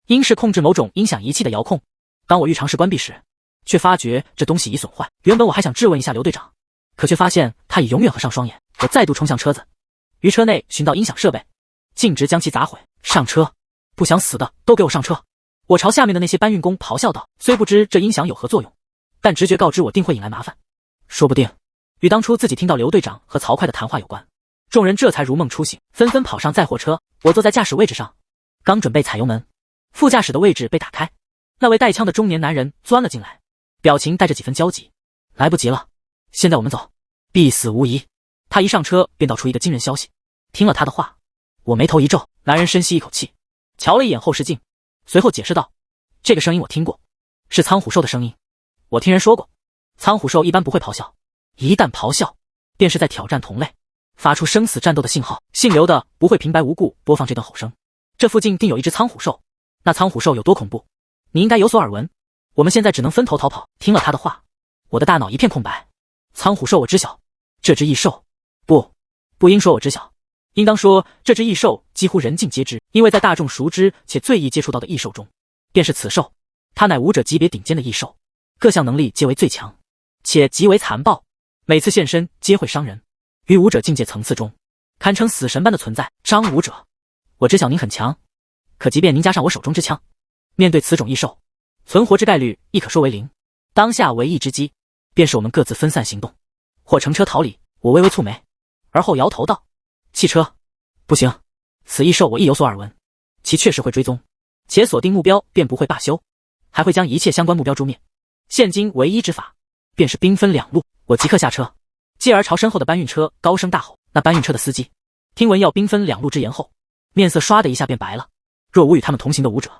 A: 应是控制某种音响仪器的遥控。当我欲尝试关闭时，却发觉这东西已损坏。原本我还想质问一下刘队长，可却发现他已永远合上双眼。我再度冲向车子，于车内寻到音响设备，径直将其砸毁。上车！不想死的都给我上车！我朝下面的那些搬运工咆哮道。虽不知这音响有何作用，但直觉告知我定会引来麻烦，说不定与当初自己听到刘队长和曹快的谈话有关。众人这才如梦初醒，纷纷跑上载货车。我坐在驾驶位置上，刚准备踩油门，副驾驶的位置被打开，那位带枪的中年男人钻了进来，表情带着几分焦急。来不及了，现在我们走，必死无疑。他一上车便道出一个惊人消息。听了他的话，我眉头一皱。男人深吸一口气，瞧了一眼后视镜，随后解释道：这个声音我听过，是仓虎兽的声音。我听人说过，仓虎兽一般不会咆哮，一旦咆哮，便是在挑战同类，发出生死战斗的信号。姓刘的不会平白无故播放这段吼声，这附近定有一只仓虎兽。那仓虎兽有多恐怖，你应该有所耳闻。我们现在只能分头逃跑。听了他的话，我的大脑一片空白。仓虎兽我知晓，这只异兽，不应说我知晓，应当说这只异兽几乎人尽皆知，因为在大众熟知且最易接触到的异兽中，便是此兽。它乃武者级别顶尖的异兽，各项能力皆为最强，且极为残暴，每次现身皆会伤人，于武者境界层次中堪称死神般的存在。张武者，我知晓您很强，可即便您加上我手中之枪，面对此种异兽，存活之概率亦可说为零。当下唯一之机，便是我们各自分散行动，或乘车逃离。我微微蹙眉，而后摇头道：汽车不行，此异兽我亦有所耳闻，其确实会追踪，且锁定目标便不会罢休，还会将一切相关目标诛灭。现今唯一之法，便是兵分两路。我即刻下车，继而朝身后的搬运车高声大吼。那搬运车的司机听闻要兵分两路之言后，面色唰的一下便白了。若无与他们同行的武者，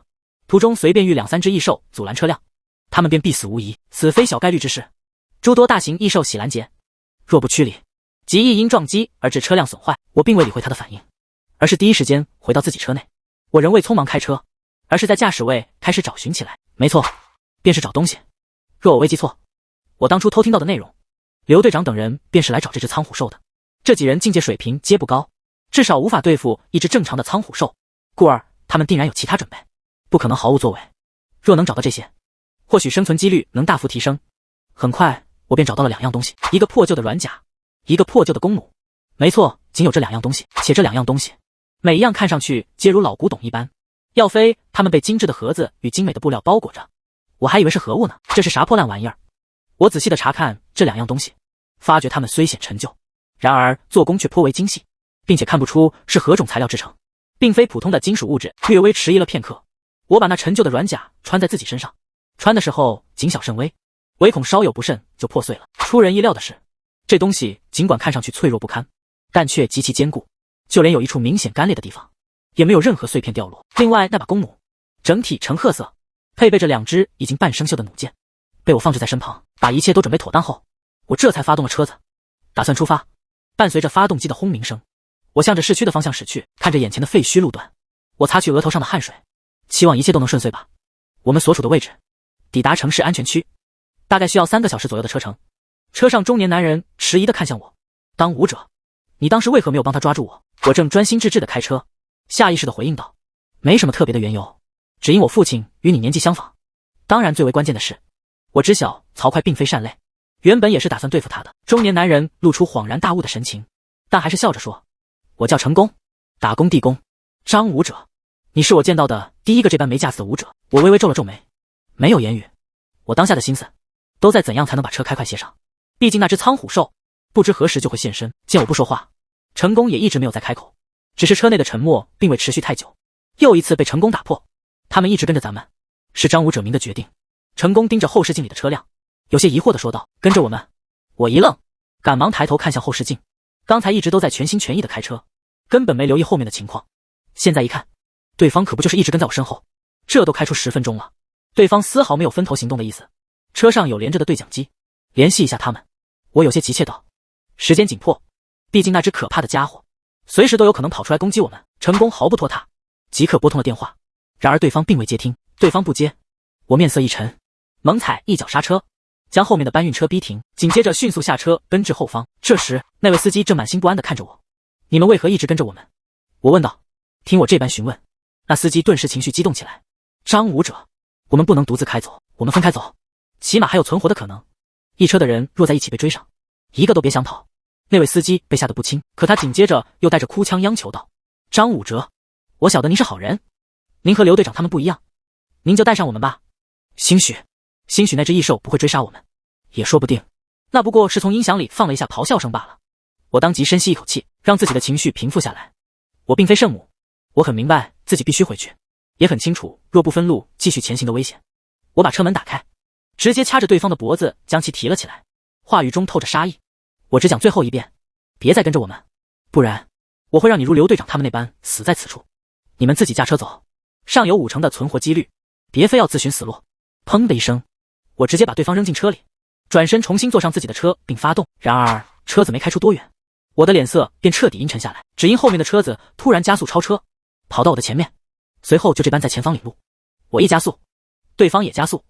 A: 途中随便遇2-3只异兽阻拦车辆，他们便必死无疑，此非小概率之事。诸多大型异兽喜拦截，若不驱离，极易因撞击而致车辆损坏。我并未理会他的反应，而是第一时间回到自己车内。我仍未匆忙开车，而是在驾驶位开始找寻起来。没错，便是找东西。若我未记错，我当初偷听到的内容，刘队长等人便是来找这只仓虎兽的。这几人境界水平皆不高，至少无法对付一只正常的仓虎兽，故而他们定然有其他准备，不可能毫无作为。若能找到这些，或许生存几率能大幅提升。很快我便找到了2样东西，一个破旧的软甲，一个破旧的弓弩。没错，仅有这2样东西，且这2样东西每一样看上去皆如老古董一般，要非它们被精致的盒子与精美的布料包裹着，我还以为是何物呢。这是啥破烂玩意儿？我仔细的查看这2样东西，发觉它们虽显陈旧，然而做工却颇为精细，并且看不出是何种材料制成，并非普通的金属物质。略微迟疑了片刻，我把那陈旧的软甲穿在自己身上，穿的时候谨小慎微，唯恐稍有不慎就破碎了。出人意料的是，这东西尽管看上去脆弱不堪，但却极其坚固，就连有一处明显干裂的地方，也没有任何碎片掉落。另外那把弓弩整体橙褐色，配备着2支已经半生锈的弩箭，被我放置在身旁。把一切都准备妥当后，我这才发动了车子，打算出发。伴随着发动机的轰鸣声，我向着市区的方向驶去。看着眼前的废墟路段，我擦去额头上的汗水，期望一切都能顺遂吧。我们所处的位置抵达城市安全区，大概需要3个小时左右的车程。车上中年男人迟疑地看向我：当武者，你当时为何没有帮他抓住我？我正专心致志地开车，下意识地回应道：没什么特别的缘由，只因我父亲与你年纪相仿。当然最为关键的是，我知晓曹快并非善类，原本也是打算对付他的。中年男人露出恍然大悟的神情，但还是笑着说：我叫成功，打工地宫，张武者，你是我见到的第一个这般没架子的武者。我微微皱了皱眉，没有言语。我当下的心思都在怎样才能把车开快些上，毕竟那只仓虎兽不知何时就会现身。见我不说话，成功也一直没有再开口，只是车内的沉默并未持续太久，又一次被成功打破。他们一直跟着咱们，是张武者明的决定。成功盯着后视镜里的车辆，有些疑惑地说道：“跟着我们？”我一愣，赶忙抬头看向后视镜。刚才一直都在全心全意地开车，根本没留意后面的情况。现在一看，对方可不就是一直跟在我身后？这都开出10分钟了，对方丝毫没有分头行动的意思。车上有连着的对讲机，联系一下他们。我有些急切道：“时间紧迫，毕竟那只可怕的家伙随时都有可能跑出来攻击我们。”成功毫不拖沓，即刻拨通了电话。然而对方并未接听，对方不接，我面色一沉，猛踩一脚刹车，将后面的搬运车逼停，紧接着迅速下车奔至后方。这时那位司机正满心不安地看着我：“你们为何一直跟着我们？”我问道。听我这般询问，那司机顿时情绪激动起来：“张武者，我们不能独自开走，我们分开走，起码还有存活的可能。一车的人若在一起被追上，一个都别想跑。”那位司机被吓得不轻，可他紧接着又带着哭腔央求道：“张武哲，我晓得您是好人，您和刘队长他们不一样，您就带上我们吧。兴许那只异兽不会追杀我们，也说不定，那不过是从音响里放了一下咆哮声罢了。”我当即深吸一口气，让自己的情绪平复下来。我并非圣母，我很明白自己必须回去，也很清楚若不分路继续前行的危险。我把车门打开，直接掐着对方的脖子将其提了起来，话语中透着杀意：“我只讲最后一遍，别再跟着我们，不然我会让你如刘队长他们那般死在此处。你们自己驾车走，尚有50%的存活几率，别非要自寻死路。”砰的一声，我直接把对方扔进车里，转身重新坐上自己的车并发动。然而车子没开出多远，我的脸色便彻底阴沉下来，只因后面的车子突然加速超车，跑到我的前面，随后就这般在前方领路。我一加速，对方也加速，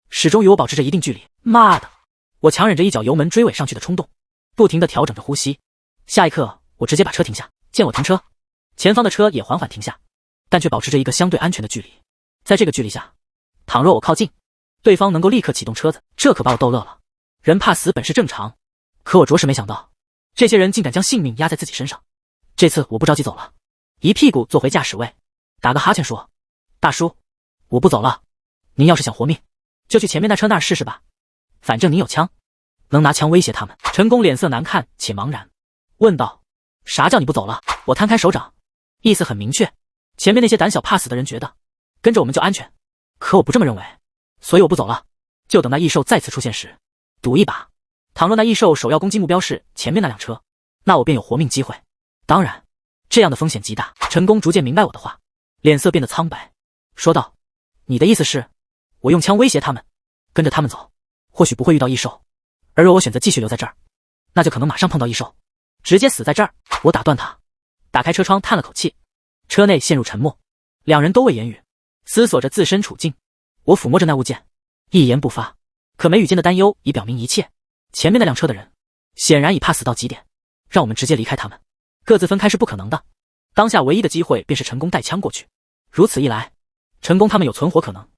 A: 始终与我保持着一定距离。妈的！我强忍着一脚油门追尾上去的冲动，不停地调整着呼吸。下一刻，我直接把车停下，见我停车，前方的车也缓缓停下，但却保持着一个相对安全的距离。在这个距离下，倘若我靠近，对方能够立刻启动车子，这可把我逗乐了。人怕死本是正常，可我着实没想到，这些人竟敢将性命压在自己身上。这次我不着急走了，一屁股坐回驾驶位，打个哈欠说：“大叔，我不走了，您要是想活命，就去前面那车那儿试试吧，反正您有枪，能拿枪威胁他们。”陈宫脸色难看且茫然，问道：“啥叫你不走了？”我摊开手掌，意思很明确，前面那些胆小怕死的人觉得跟着我们就安全，可我不这么认为，所以我不走了，就等那异兽再次出现时赌一把。倘若那异兽首要攻击目标是前面那辆车，那我便有活命机会。当然，这样的风险极大。陈宫逐渐明白我的话，脸色变得苍白，说道：“你的意思是，我用枪威胁他们，跟着他们走，或许不会遇到异兽，而若我选择继续留在这儿，那就可能马上碰到异兽，直接死在这儿。”我打断他，打开车窗叹了口气，车内陷入沉默，两人都未言语，思索着自身处境。我抚摸着那物件，一言不发，可眉宇间的担忧已表明一切。前面那辆车的人显然已怕死到极点，让我们直接离开他们，各自分开是不可能的。当下唯一的机会便是陈宫带枪过去，如此一来，陈宫他们有存活可能，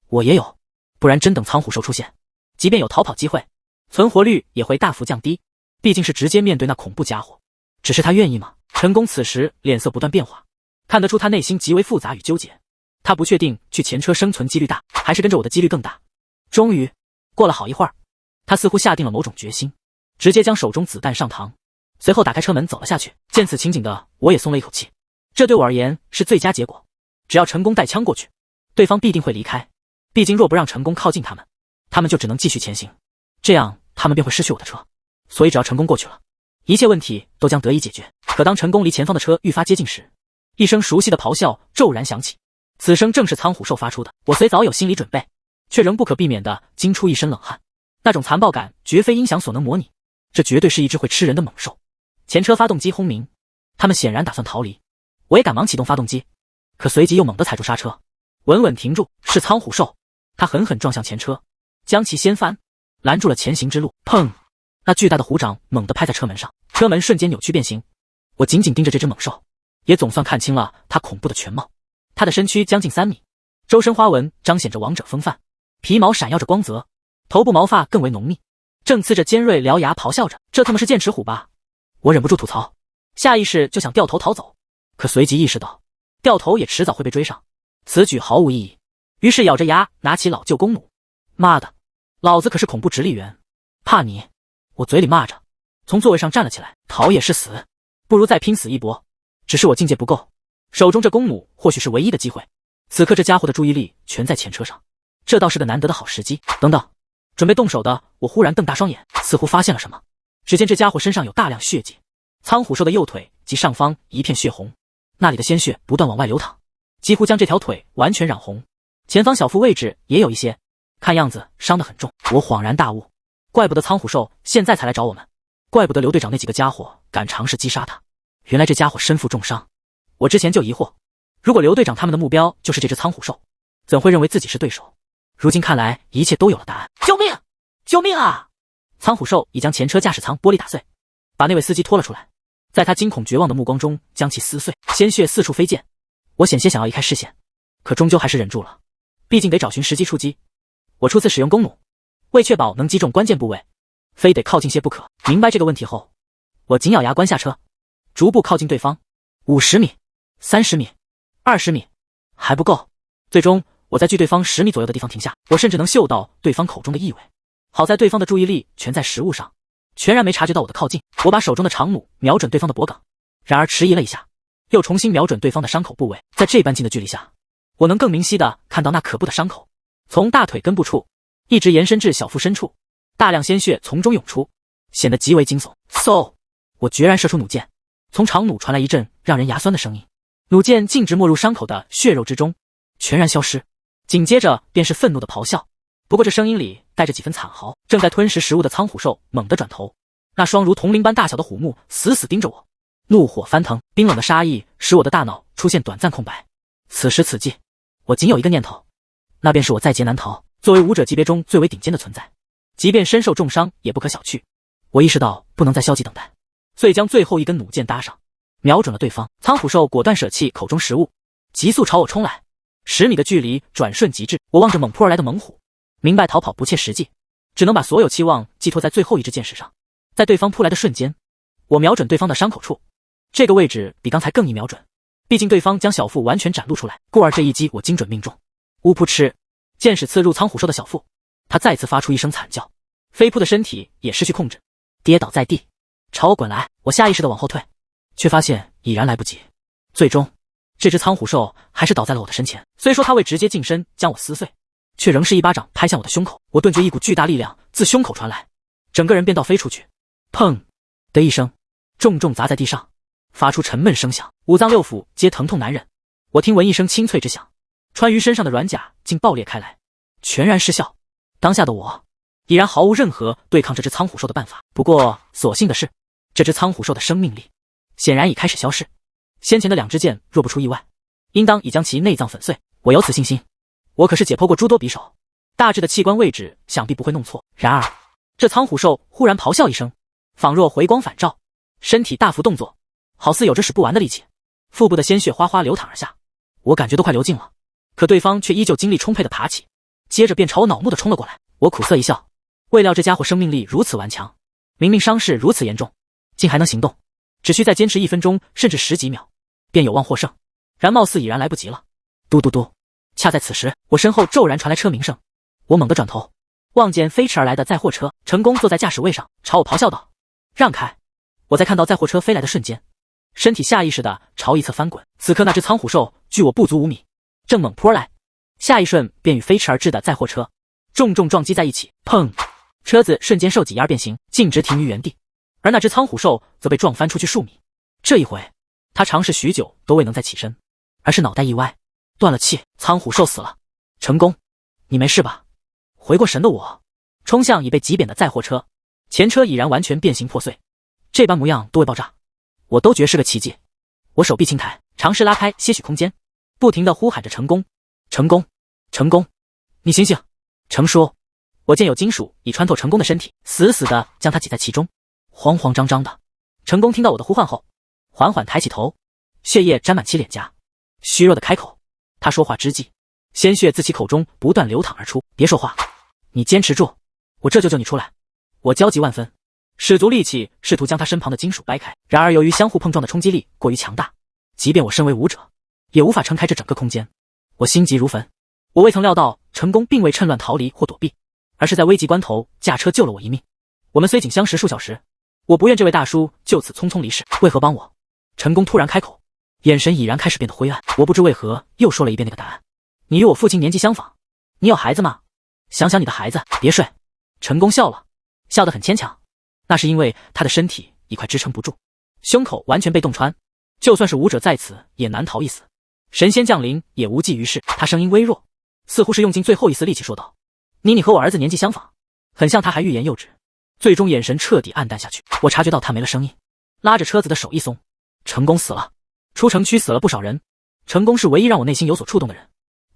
A: 我也有，不然真等苍虎兽出现，即便有逃跑机会，存活率也会大幅降低，毕竟是直接面对那恐怖家伙。只是他愿意吗？陈宫此时脸色不断变化，看得出他内心极为复杂与纠结。他不确定去前车生存几率大，还是跟着我的几率更大。终于，过了好一会儿，他似乎下定了某种决心，直接将手中子弹上膛，随后打开车门走了下去。见此情景的我也松了一口气，这对我而言是最佳结果。只要陈宫带枪过去，对方必定会离开，毕竟若不让陈宫靠近他们，他们就只能继续前行，这样他们便会失去我的车。所以只要陈宫过去了，一切问题都将得以解决。可当陈宫离前方的车愈发接近时，一声熟悉的咆哮骤然响起，此声正是苍虎兽发出的。我虽早有心理准备，却仍不可避免地惊出一身冷汗。那种残暴感绝非音响所能模拟，这绝对是一只会吃人的猛兽。前车发动机轰鸣，他们显然打算逃离。我也赶忙启动发动机，可随即又猛地踩住刹车，稳稳停住。是苍虎兽，它狠狠撞向前车，将其掀翻，拦住了前行之路。砰！那巨大的虎掌猛地拍在车门上，车门瞬间扭曲变形。我紧紧盯着这只猛兽，也总算看清了它恐怖的全貌。它的身躯将近3米，周身花纹彰显着王者风范，皮毛闪耀着光泽，头部毛发更为浓密，正呲着尖锐獠牙咆哮着。这他妈是剑齿虎吧？我忍不住吐槽，下意识就想掉头逃走，可随即意识到掉头也迟早会被追上，此举毫无意义，于是咬着牙拿起老旧弓弩。妈的，老子可是恐怖直立员，怕你！我嘴里骂着，从座位上站了起来。逃也是死，不如再拼死一搏。只是我境界不够，手中这弓弩或许是唯一的机会。此刻这家伙的注意力全在前车上，这倒是个难得的好时机。等等，准备动手的我忽然瞪大双眼，似乎发现了什么。只见这家伙身上有大量血迹，苍虎兽的右腿及上方一片血红，那里的鲜血不断往外流淌，几乎将这条腿完全染红。前方小腹位置也有一些，看样子伤得很重。我恍然大悟，怪不得苍虎兽现在才来找我们，怪不得刘队长那几个家伙敢尝试击杀他，原来这家伙身负重伤。我之前就疑惑，如果刘队长他们的目标就是这只苍虎兽，怎会认为自己是对手？如今看来一切都有了答案。救命！救命啊！苍虎兽已将前车驾驶舱玻璃打碎，把那位司机拖了出来，在他惊恐绝望的目光中将其撕碎，鲜血四处飞溅。我险些想要移开视线，可终究还是忍住了，毕竟得找寻时机出击。我初次使用弓弩，为确保能击中关键部位，非得靠近些不可。明白这个问题后，我紧咬牙关下车，逐步靠近对方。50米、30米、20米，还不够。最终我在距对方10米左右的地方停下，我甚至能嗅到对方口中的异味。好在对方的注意力全在食物上，全然没察觉到我的靠近。我把手中的长弩瞄准对方的脖颈，然而迟疑了一下，又重新瞄准对方的伤口部位。在这般近的距离下，我能更明晰地看到那可怖的伤口，从大腿根部处一直延伸至小腹深处，大量鲜血从中涌出，显得极为惊悚。嗖！我决然射出弩箭，从长弩传来一阵让人牙酸的声音，弩箭径直没入伤口的血肉之中，全然消失。紧接着便是愤怒的咆哮，不过这声音里带着几分惨嚎。正在吞食食物的苍虎兽猛地转头，那双如铜铃般大小的虎目死死盯着我，怒火翻腾，冰冷的杀意使我的大脑出现短暂空白。此时此际，我仅有一个念头，那便是我在劫难逃。作为武者级别中最为顶尖的存在，即便身受重伤也不可小觑。我意识到不能再消极等待，遂将最后一根弩箭搭上，瞄准了对方。苍虎兽果断舍弃口中食物，急速朝我冲来。10米的距离转瞬即至，我望着猛扑而来的猛虎，明白逃跑不切实际，只能把所有期望寄托在最后一支箭矢上。在对方扑来的瞬间，我瞄准对方的伤口处，这个位置比刚才更易瞄准，毕竟对方将小腹完全展露出来，故而这一击我精准命中。呜噗嗤，箭矢刺入苍虎兽的小腹，他再次发出一声惨叫，飞扑的身体也失去控制，跌倒在地，朝我滚来。我下意识地往后退，却发现已然来不及。最终这只苍虎兽还是倒在了我的身前，虽说它未直接近身将我撕碎，却仍是一巴掌拍向我的胸口。我顿觉一股巨大力量自胸口传来，整个人便倒飞出去，砰的一声，重重砸在地上，发出沉闷声响，五脏六腑皆疼痛难忍。我听闻一声清脆之响，穿于身上的软甲竟爆裂开来，全然失效。当下的我已然毫无任何对抗这只苍虎兽的办法。不过所幸的是，这只苍虎兽的生命力显然已开始消逝，先前的2支箭若不出意外，应当已将其内脏粉碎。我有此信心，我可是解剖过诸多匕首，大致的器官位置想必不会弄错。然而这苍虎兽忽然咆哮一声，仿若回光返照，身体大幅动作，好似有着使不完的力气，腹部的鲜血哗哗流淌而下，我感觉都快流尽了。可对方却依旧精力充沛地爬起，接着便朝我恼怒地冲了过来。我苦涩一笑，未料这家伙生命力如此顽强，明明伤势如此严重，竟还能行动，只需再坚持1分钟甚至10几秒，便有望获胜。然貌似已然来不及了。嘟嘟嘟！恰在此时，我身后骤然传来车鸣声，我猛地转头，望见飞驰而来的载货车，成功坐在驾驶位上，朝我咆哮道：“让开！”我在看到载货车飞来的瞬间，身体下意识地朝一侧翻滚。此刻那只苍虎兽距我不足5米，正猛扑而来，下一瞬便与飞驰而至的载货车重重撞击在一起，砰！车子瞬间受挤压变形，径直停于原地，而那只苍虎兽则被撞翻出去数米。这一回，他尝试许久都未能再起身，而是脑袋一歪，断了气。苍虎兽死了。成功，你没事吧？回过神的我，冲向已被挤扁的载货车，前车已然完全变形破碎，这般模样都未爆炸，我都觉是个奇迹。我手臂轻抬，尝试拉开些许空间，不停地呼喊着成功，成功，成功！你醒醒！成叔！我见有金属已穿透成功的身体，死死地将他挤在其中，慌慌张张的。成功听到我的呼唤后，缓缓抬起头，血液沾满其脸颊，虚弱的开口。他说话之际，鲜血自其口中不断流淌而出。别说话，你坚持住，我这就救你出来。我焦急万分，使足力气试图将他身旁的金属掰开，然而由于相互碰撞的冲击力过于强大，即便我身为武者，也无法撑开这整个空间。我心急如焚，我未曾料到成功并未趁乱逃离或躲避，而是在危急关头驾车救了我一命。我们虽仅相识数小时，我不愿这位大叔就此匆匆离世。为何帮我？成功突然开口，眼神已然开始变得灰暗。我不知为何又说了一遍那个答案。你与我父亲年纪相仿，你有孩子吗？想想你的孩子，别睡。陈宫笑了，笑得很牵强，那是因为他的身体已快支撑不住，胸口完全被洞穿，就算是武者在此也难逃一死。神仙降临也无济于事。他声音微弱，似乎是用尽最后一丝力气说道：你和我儿子年纪相仿，很像。他还欲言又止，最终眼神彻底暗淡下去。我察觉到他没了声音，拉着车子的手一松。成功死了。出城区死了不少人，成功是唯一让我内心有所触动的人。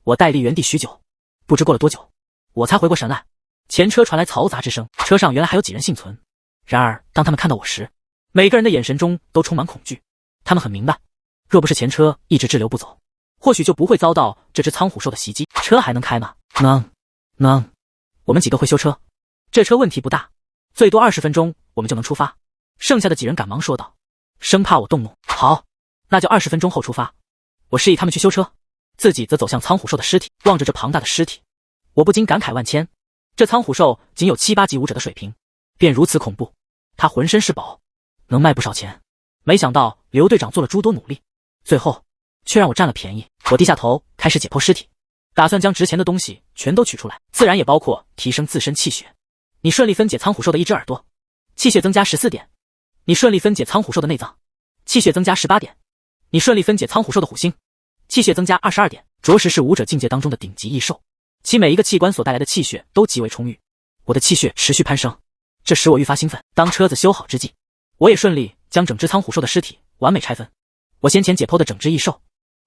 A: 我呆立原地许久，不知过了多久，我才回过神来。前车传来嘈杂之声，车上原来还有几人幸存。然而当他们看到我时，每个人的眼神中都充满恐惧。他们很明白，若不是前车一直滞留不走，或许就不会遭到这只仓虎兽的袭击。车还能开吗？能。我们几个会修车，这车问题不大，最多20分钟我们就能出发。剩下的几人赶忙说道，生怕我动怒。好，那就20分钟后出发。我示意他们去修车，自己则走向仓虎兽的尸体。望着这庞大的尸体，我不禁感慨万千。这仓虎兽仅有7、8级武者的水平，便如此恐怖。他浑身是宝，能卖不少钱。没想到刘队长做了诸多努力，最后却让我占了便宜。我低下头开始解剖尸体，打算将值钱的东西全都取出来，自然也包括提升自身气血。你顺利分解仓虎兽的一只耳朵，气血增加14点。你顺利分解仓虎兽的内脏，气血增加18点。你顺利分解仓虎兽的虎心，气血增加22点。着实是武者境界当中的顶级异兽，其每一个器官所带来的气血都极为充裕。我的气血持续攀升，这使我愈发兴奋。当车子修好之际，我也顺利将整只仓虎兽的尸体完美拆分。我先前解剖的整只异兽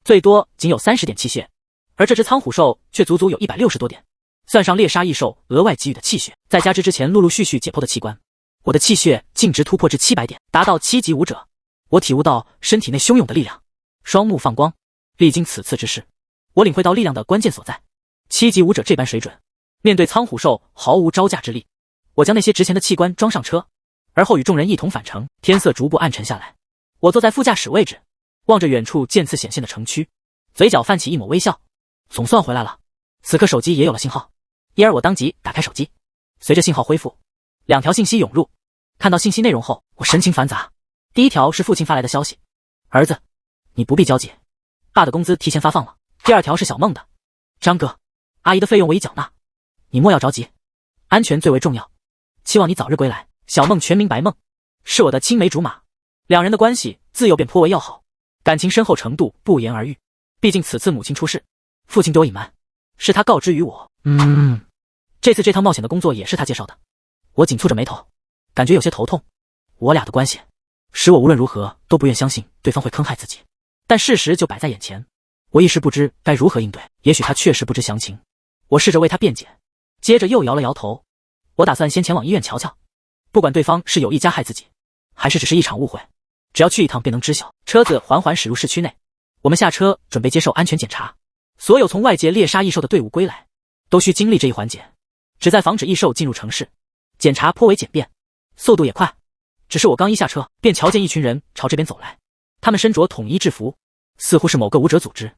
A: 最多仅有30点气血，而这只仓虎兽却足足有160多点。算上猎杀异兽额外给予的气血，再加之之前陆陆续续解剖的器官，我的气血净值突破至700点，达到7级武者。我体悟到身体内汹涌的力量，双目放光。历经此次之事，我领会到力量的关键所在。7级武者这般水准，面对仓虎兽毫无招架之力。我将那些值钱的器官装上车，而后与众人一同返程。天色逐步暗沉下来，我坐在副驾驶位置，望着远处渐次显现的城区，嘴角泛起一抹微笑。总算回来了。此刻手机也有了信号，因而我当即打开手机。随着信号恢复，2条信息涌入。看到信息内容后，我神情繁杂。第一条是父亲发来的消息，儿子，你不必焦急，爸的工资提前发放了。第二条是小梦的，张哥，阿姨的费用我已缴纳，你莫要着急，安全最为重要，期望你早日归来。小梦全名白梦，是我的青梅竹马，两人的关系自幼便颇为要好，感情深厚程度不言而喻。毕竟此次母亲出事，父亲对我隐瞒，是他告知于我。这次这趟冒险的工作也是他介绍的。我紧蹙着眉头，感觉有些头痛。我俩的关系使我无论如何都不愿相信对方会坑害自己，但事实就摆在眼前，我一时不知该如何应对。也许他确实不知详情，我试着为他辩解，接着又摇了摇头。我打算先前往医院瞧瞧，不管对方是有意加害自己，还是只是一场误会，只要去一趟便能知晓。车子缓缓驶入市区内，我们下车准备接受安全检查。所有从外界猎杀异兽的队伍归来，都需经历这一环节，旨在防止异兽进入城市。检查颇为简便，速度也快。只是我刚一下车，便瞧见一群人朝这边走来，他们身着统一制服，似乎是某个武者组织。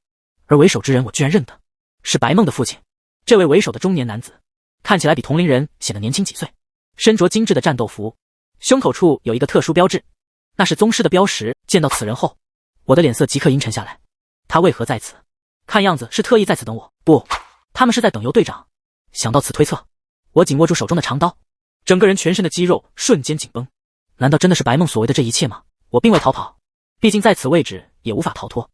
A: 而为首之人我居然认得，是白梦的父亲。这位为首的中年男子，看起来比同龄人显得年轻几岁，身着精致的战斗服，胸口处有一个特殊标志，那是宗师的标识。见到此人后，我的脸色即刻阴沉下来。他为何在此？看样子是特意在此等我。不，他们是在等尤队长。想到此推测，我紧握住手中的长刀，整个人全身的肌肉瞬间紧绷。难道真的是白梦所谓的这一切吗？我并未逃跑，毕竟在此位置也无法逃脱。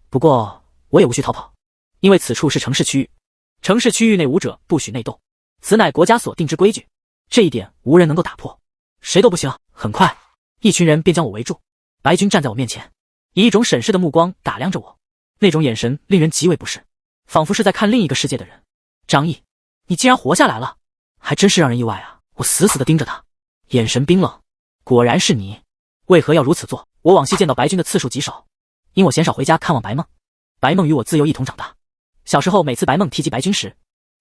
A: 不过我也无需逃跑，因为此处是城市区域，城市区域内武者不许内斗，此乃国家所定之规矩，这一点无人能够打破，谁都不行。很快一群人便将我围住，白军站在我面前，以一种审视的目光打量着我，那种眼神令人极为不适，仿佛是在看另一个世界的人。张毅，你竟然活下来了，还真是让人意外啊。我死死地盯着他，眼神冰冷。果然是你，为何要如此做？我往昔见到白军的次数极少，因我鲜少回家看望白梦。白梦与我自幼一同长大，小时候每次白梦提及白军时，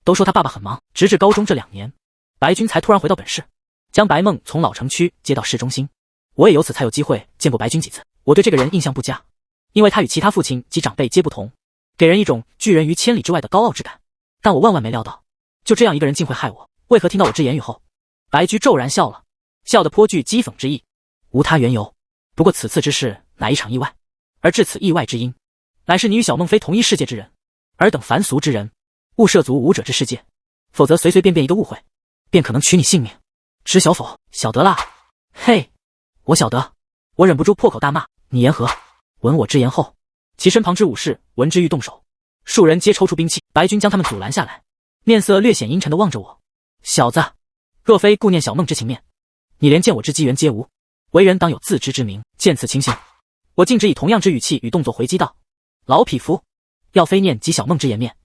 A: 都说他爸爸很忙，直至高中这2年，白军才突然回到本市，将白梦从老城区接到市中心。我也由此才有机会见过白军几次。我对这个人印象不佳，因为他与其他父亲及长辈皆不同，给人一种拒人于千里之外的高傲之感。但我万万没料到，就这样一个人竟会害我。为何听到我之言语后，白居骤然笑了，笑得颇具讥讽之意。无他缘由，不过此次之事乃一场意外，而至此意外之因，乃是你与小孟非同一世界之人，尔等凡俗之人，勿涉足武者之世界，否则随随便便一个误会，便可能取你性命，知晓否？晓得啦。嘿，我晓得。我忍不住破口大骂：你言何？闻我之言后，其身旁之武士闻之欲动手，数人皆抽出兵器，白军将他们阻拦下来，面色略显阴沉地望着我。小子，若非顾念小孟之情面，你连见我之机缘皆无，为人当有自知之明。见此情形，我径直以同样之语气与动作回击道：老匹夫，要非念及小孟之颜面，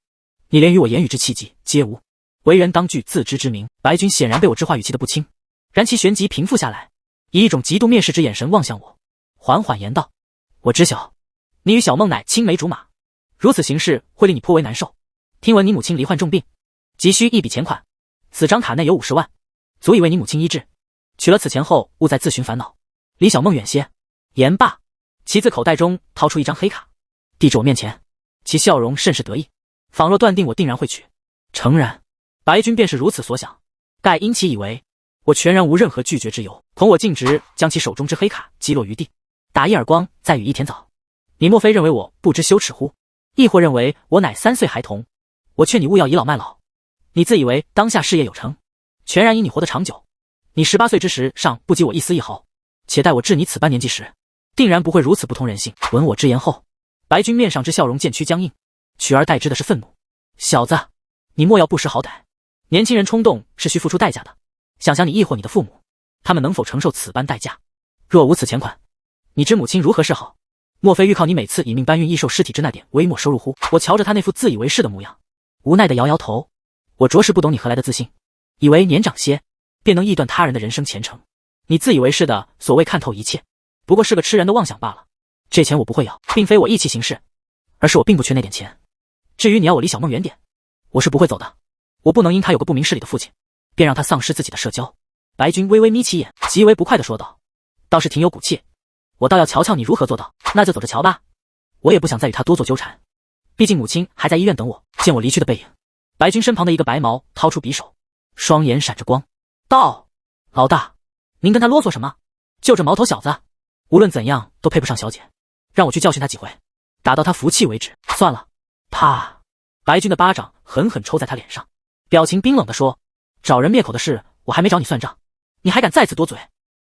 A: 你连与我言语之契机皆无，为人当具自知之明。白军显然被我之话语气得不轻，然其旋即平复下来，以一种极度蔑视之眼神望向我，缓缓言道：我知晓，你与小孟乃青梅竹马，如此行事会令你颇为难受。听闻你母亲罹患重病，急需一笔钱款，此张卡内有50万，足以为你母亲医治。取了此钱后，勿再自寻烦恼，离小孟远些。言罢，其自口袋中掏出一张黑卡，递至我面前，其笑容甚是得意，仿若断定我定然会取。诚然，白军便是如此所想，盖因其以为我全然无任何拒绝之由，恐我径直将其手中之黑卡击落于地，打一耳光，再与一甜枣。你莫非认为我不知羞耻乎？亦或认为我乃3岁孩童？我劝你勿要倚老卖老，你自以为当下事业有成，全然因你活得长久。你18岁之时尚不及我一丝一毫，且待我至你此般年纪时，定然不会如此不通人性。闻我之言后，白军面上之笑容渐趋僵硬，取而代之的是愤怒。小子，你莫要不识好歹，年轻人冲动是需付出代价的。想想你亦或你的父母，他们能否承受此般代价？若无此钱款，你之母亲如何是好？莫非欲靠你每次以命搬运异兽尸体之那点微末收入乎？我瞧着他那副自以为是的模样，无奈的摇摇头。我着实不懂你何来的自信，以为年长些便能臆断他人的人生前程。你自以为是的所谓看透一切，不过是个痴人的妄想罢了。这钱我不会要，并非我意气行事，而是我并不缺那点钱。至于你要我离小孟远点，我是不会走的。我不能因他有个不明事理的父亲，便让他丧失自己的社交。白军微微眯起眼，极为不快地说道：倒是挺有骨气，我倒要瞧瞧你如何做到。那就走着瞧吧。我也不想再与他多做纠缠，毕竟母亲还在医院等我。见我离去的背影，白军身旁的一个白毛掏出匕首，双眼闪着光，道：老大，您跟他啰嗦什么？就这毛头小子，无论怎样都配不上小姐，让我去教训他几回，打到他服气为止。算了。啪！白军的巴掌狠狠抽在他脸上，表情冰冷地说：找人灭口的事我还没找你算账，你还敢再次多嘴，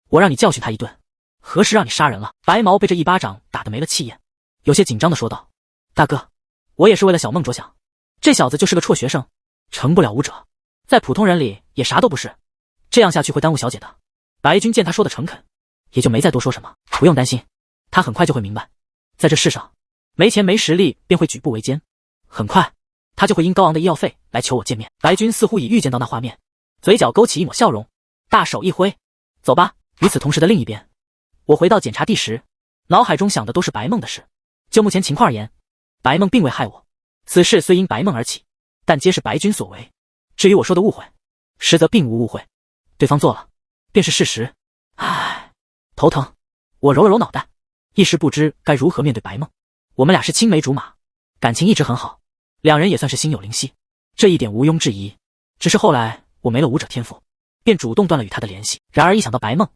A: 我让你教训他一顿，何时让你杀人了？白毛被这一巴掌打得没了气焰，有些紧张地说道：大哥，我也是为了小孟着想，这小子就是个辍学生，成不了武者，在普通人里也啥都不是，这样下去会耽误小姐的。白军见他说的诚恳，也就没再多说什么。不用担心，他很快就会明白，在这世上没钱没实力便会举步维艰，很快他就会因高昂的医药费来求我见面。白军似乎已预见到那画面，嘴角勾起一抹笑容，大手一挥：走吧。与此同时的另一边，我回到检查地时，脑海中想的都是白梦的事。就目前情况而言，白梦并未害我，此事虽因白梦而起，但皆是白军所为。至于我说的误会，实则并无误会，对方做了便是事实。唉，头疼。我揉了揉脑袋，一时不知该如何面对白梦。我们俩是青梅竹马，感情一直很好，两人也算是心有灵犀，这一点毋庸置疑。只是后来我没了武者天赋，便主动断了与他的联系。然而一想到白梦，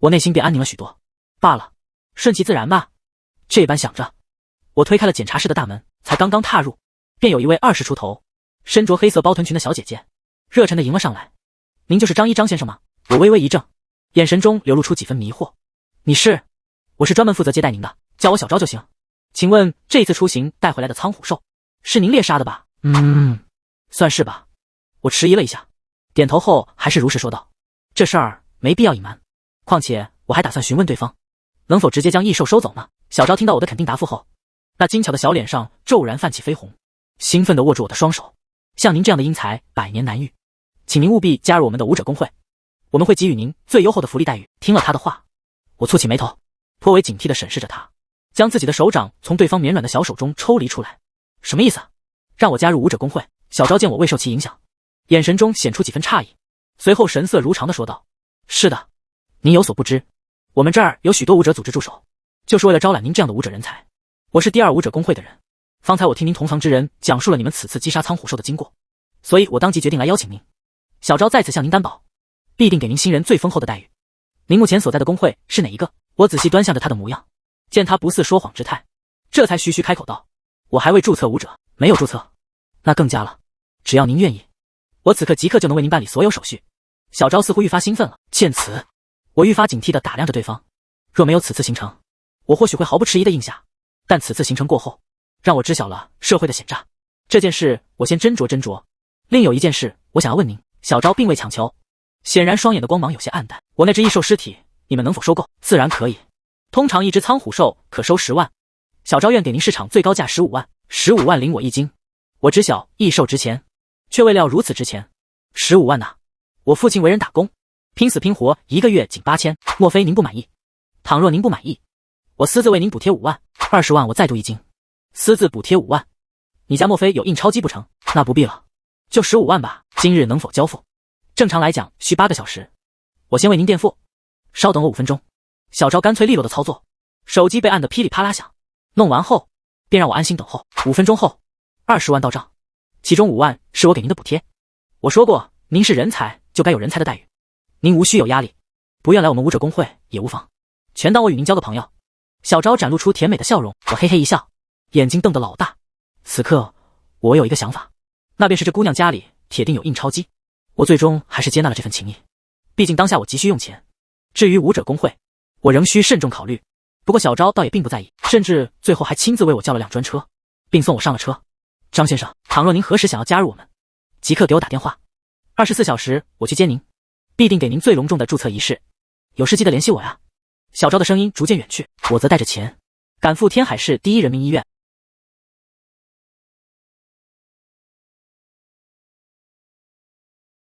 A: 我内心便安宁了许多。罢了，顺其自然吧。这般想着，我推开了检查室的大门，才刚刚踏入，便有一位20出头、身着黑色包臀裙的小姐姐热忱地迎了上来：您就是张一张先生吗？我微微一怔，眼神中流露出几分迷惑。你是？我是专门负责接待您的，叫我小昭就行。请问这次出行带回来的苍虎兽是您猎杀的吧？算是吧。我迟疑了一下，点头后还是如实说道：这事儿没必要隐瞒，况且我还打算询问对方能否直接将异兽收走呢。小昭听到我的肯定答复后，那精巧的小脸上骤然泛起绯红，兴奋地握住我的双手：像您这样的英才百年难遇，请您务必加入我们的武者公会，我们会给予您最优厚的福利待遇。听了他的话，我蹙起眉头，颇为警惕地审视着他，将自己的手掌从对方绵软的小手中抽离出来。什么意思？让我加入武者公会？小昭见我未受其影响，眼神中显出几分诧异，随后神色如常地说道：是的，您有所不知，我们这儿有许多武者组织驻守，就是为了招揽您这样的武者人才。我是第2武者公会的人，方才我听您同行之人讲述了你们此次击杀苍虎兽的经过，所以我当即决定来邀请您。小昭在此向您担保，必定给您新人最丰厚的待遇。您目前所在的公会是哪一个？我仔细端详着他的模样，见他不似说谎之态，这才徐徐开口道：“我还未注册舞者，没有注册。那更加了，只要您愿意，我此刻即刻就能为您办理所有手续。”小昭似乎愈发兴奋了。见此，我愈发警惕地打量着对方。若没有此次行程，我或许会毫不迟疑地应下，但此次行程过后，让我知晓了社会的险诈。这件事我先斟酌斟酌。另有一件事，我想要问您。小昭并未强求，显然双眼的光芒有些暗淡。我那只异兽尸体，你们能否收购？自然可以。通常一只苍虎兽可收10万，小昭愿给您市场最高价15万，15万领我一金。我知晓异兽值钱，却未料如此值钱。15万呐！我父亲为人打工，拼死拼活1个月仅8000，莫非您不满意？倘若您不满意，我私自为您补贴5万，20万我再镀一金。私自补贴5万，你家莫非有印钞机不成？那不必了，就15万吧。今日能否交付？正常来讲需8个小时，我先为您垫付。稍等我5分钟。小昭干脆利落的操作，手机被按得噼里啪啦响。弄完后，便让我安心等候。5分钟后，20万到账，其中5万是我给您的补贴。我说过，您是人才，就该有人才的待遇。您无需有压力，不愿来我们舞者工会也无妨，全当我与您交个朋友。小昭展露出甜美的笑容，我嘿嘿一笑，眼睛瞪得老大。此刻我有一个想法，那便是这姑娘家里铁定有印钞机。我最终还是接纳了这份情谊，毕竟当下我急需用钱。至于舞者工会，我仍需慎重考虑。不过小昭倒也并不在意，甚至最后还亲自为我叫了辆专车，并送我上了车。张先生，倘若您何时想要加入我们，即刻给我打电话，24小时我去接您，必定给您最隆重的注册仪式。有事记得联系我呀。小昭的声音逐渐远去，我则带着钱赶赴天海市第一人民医院。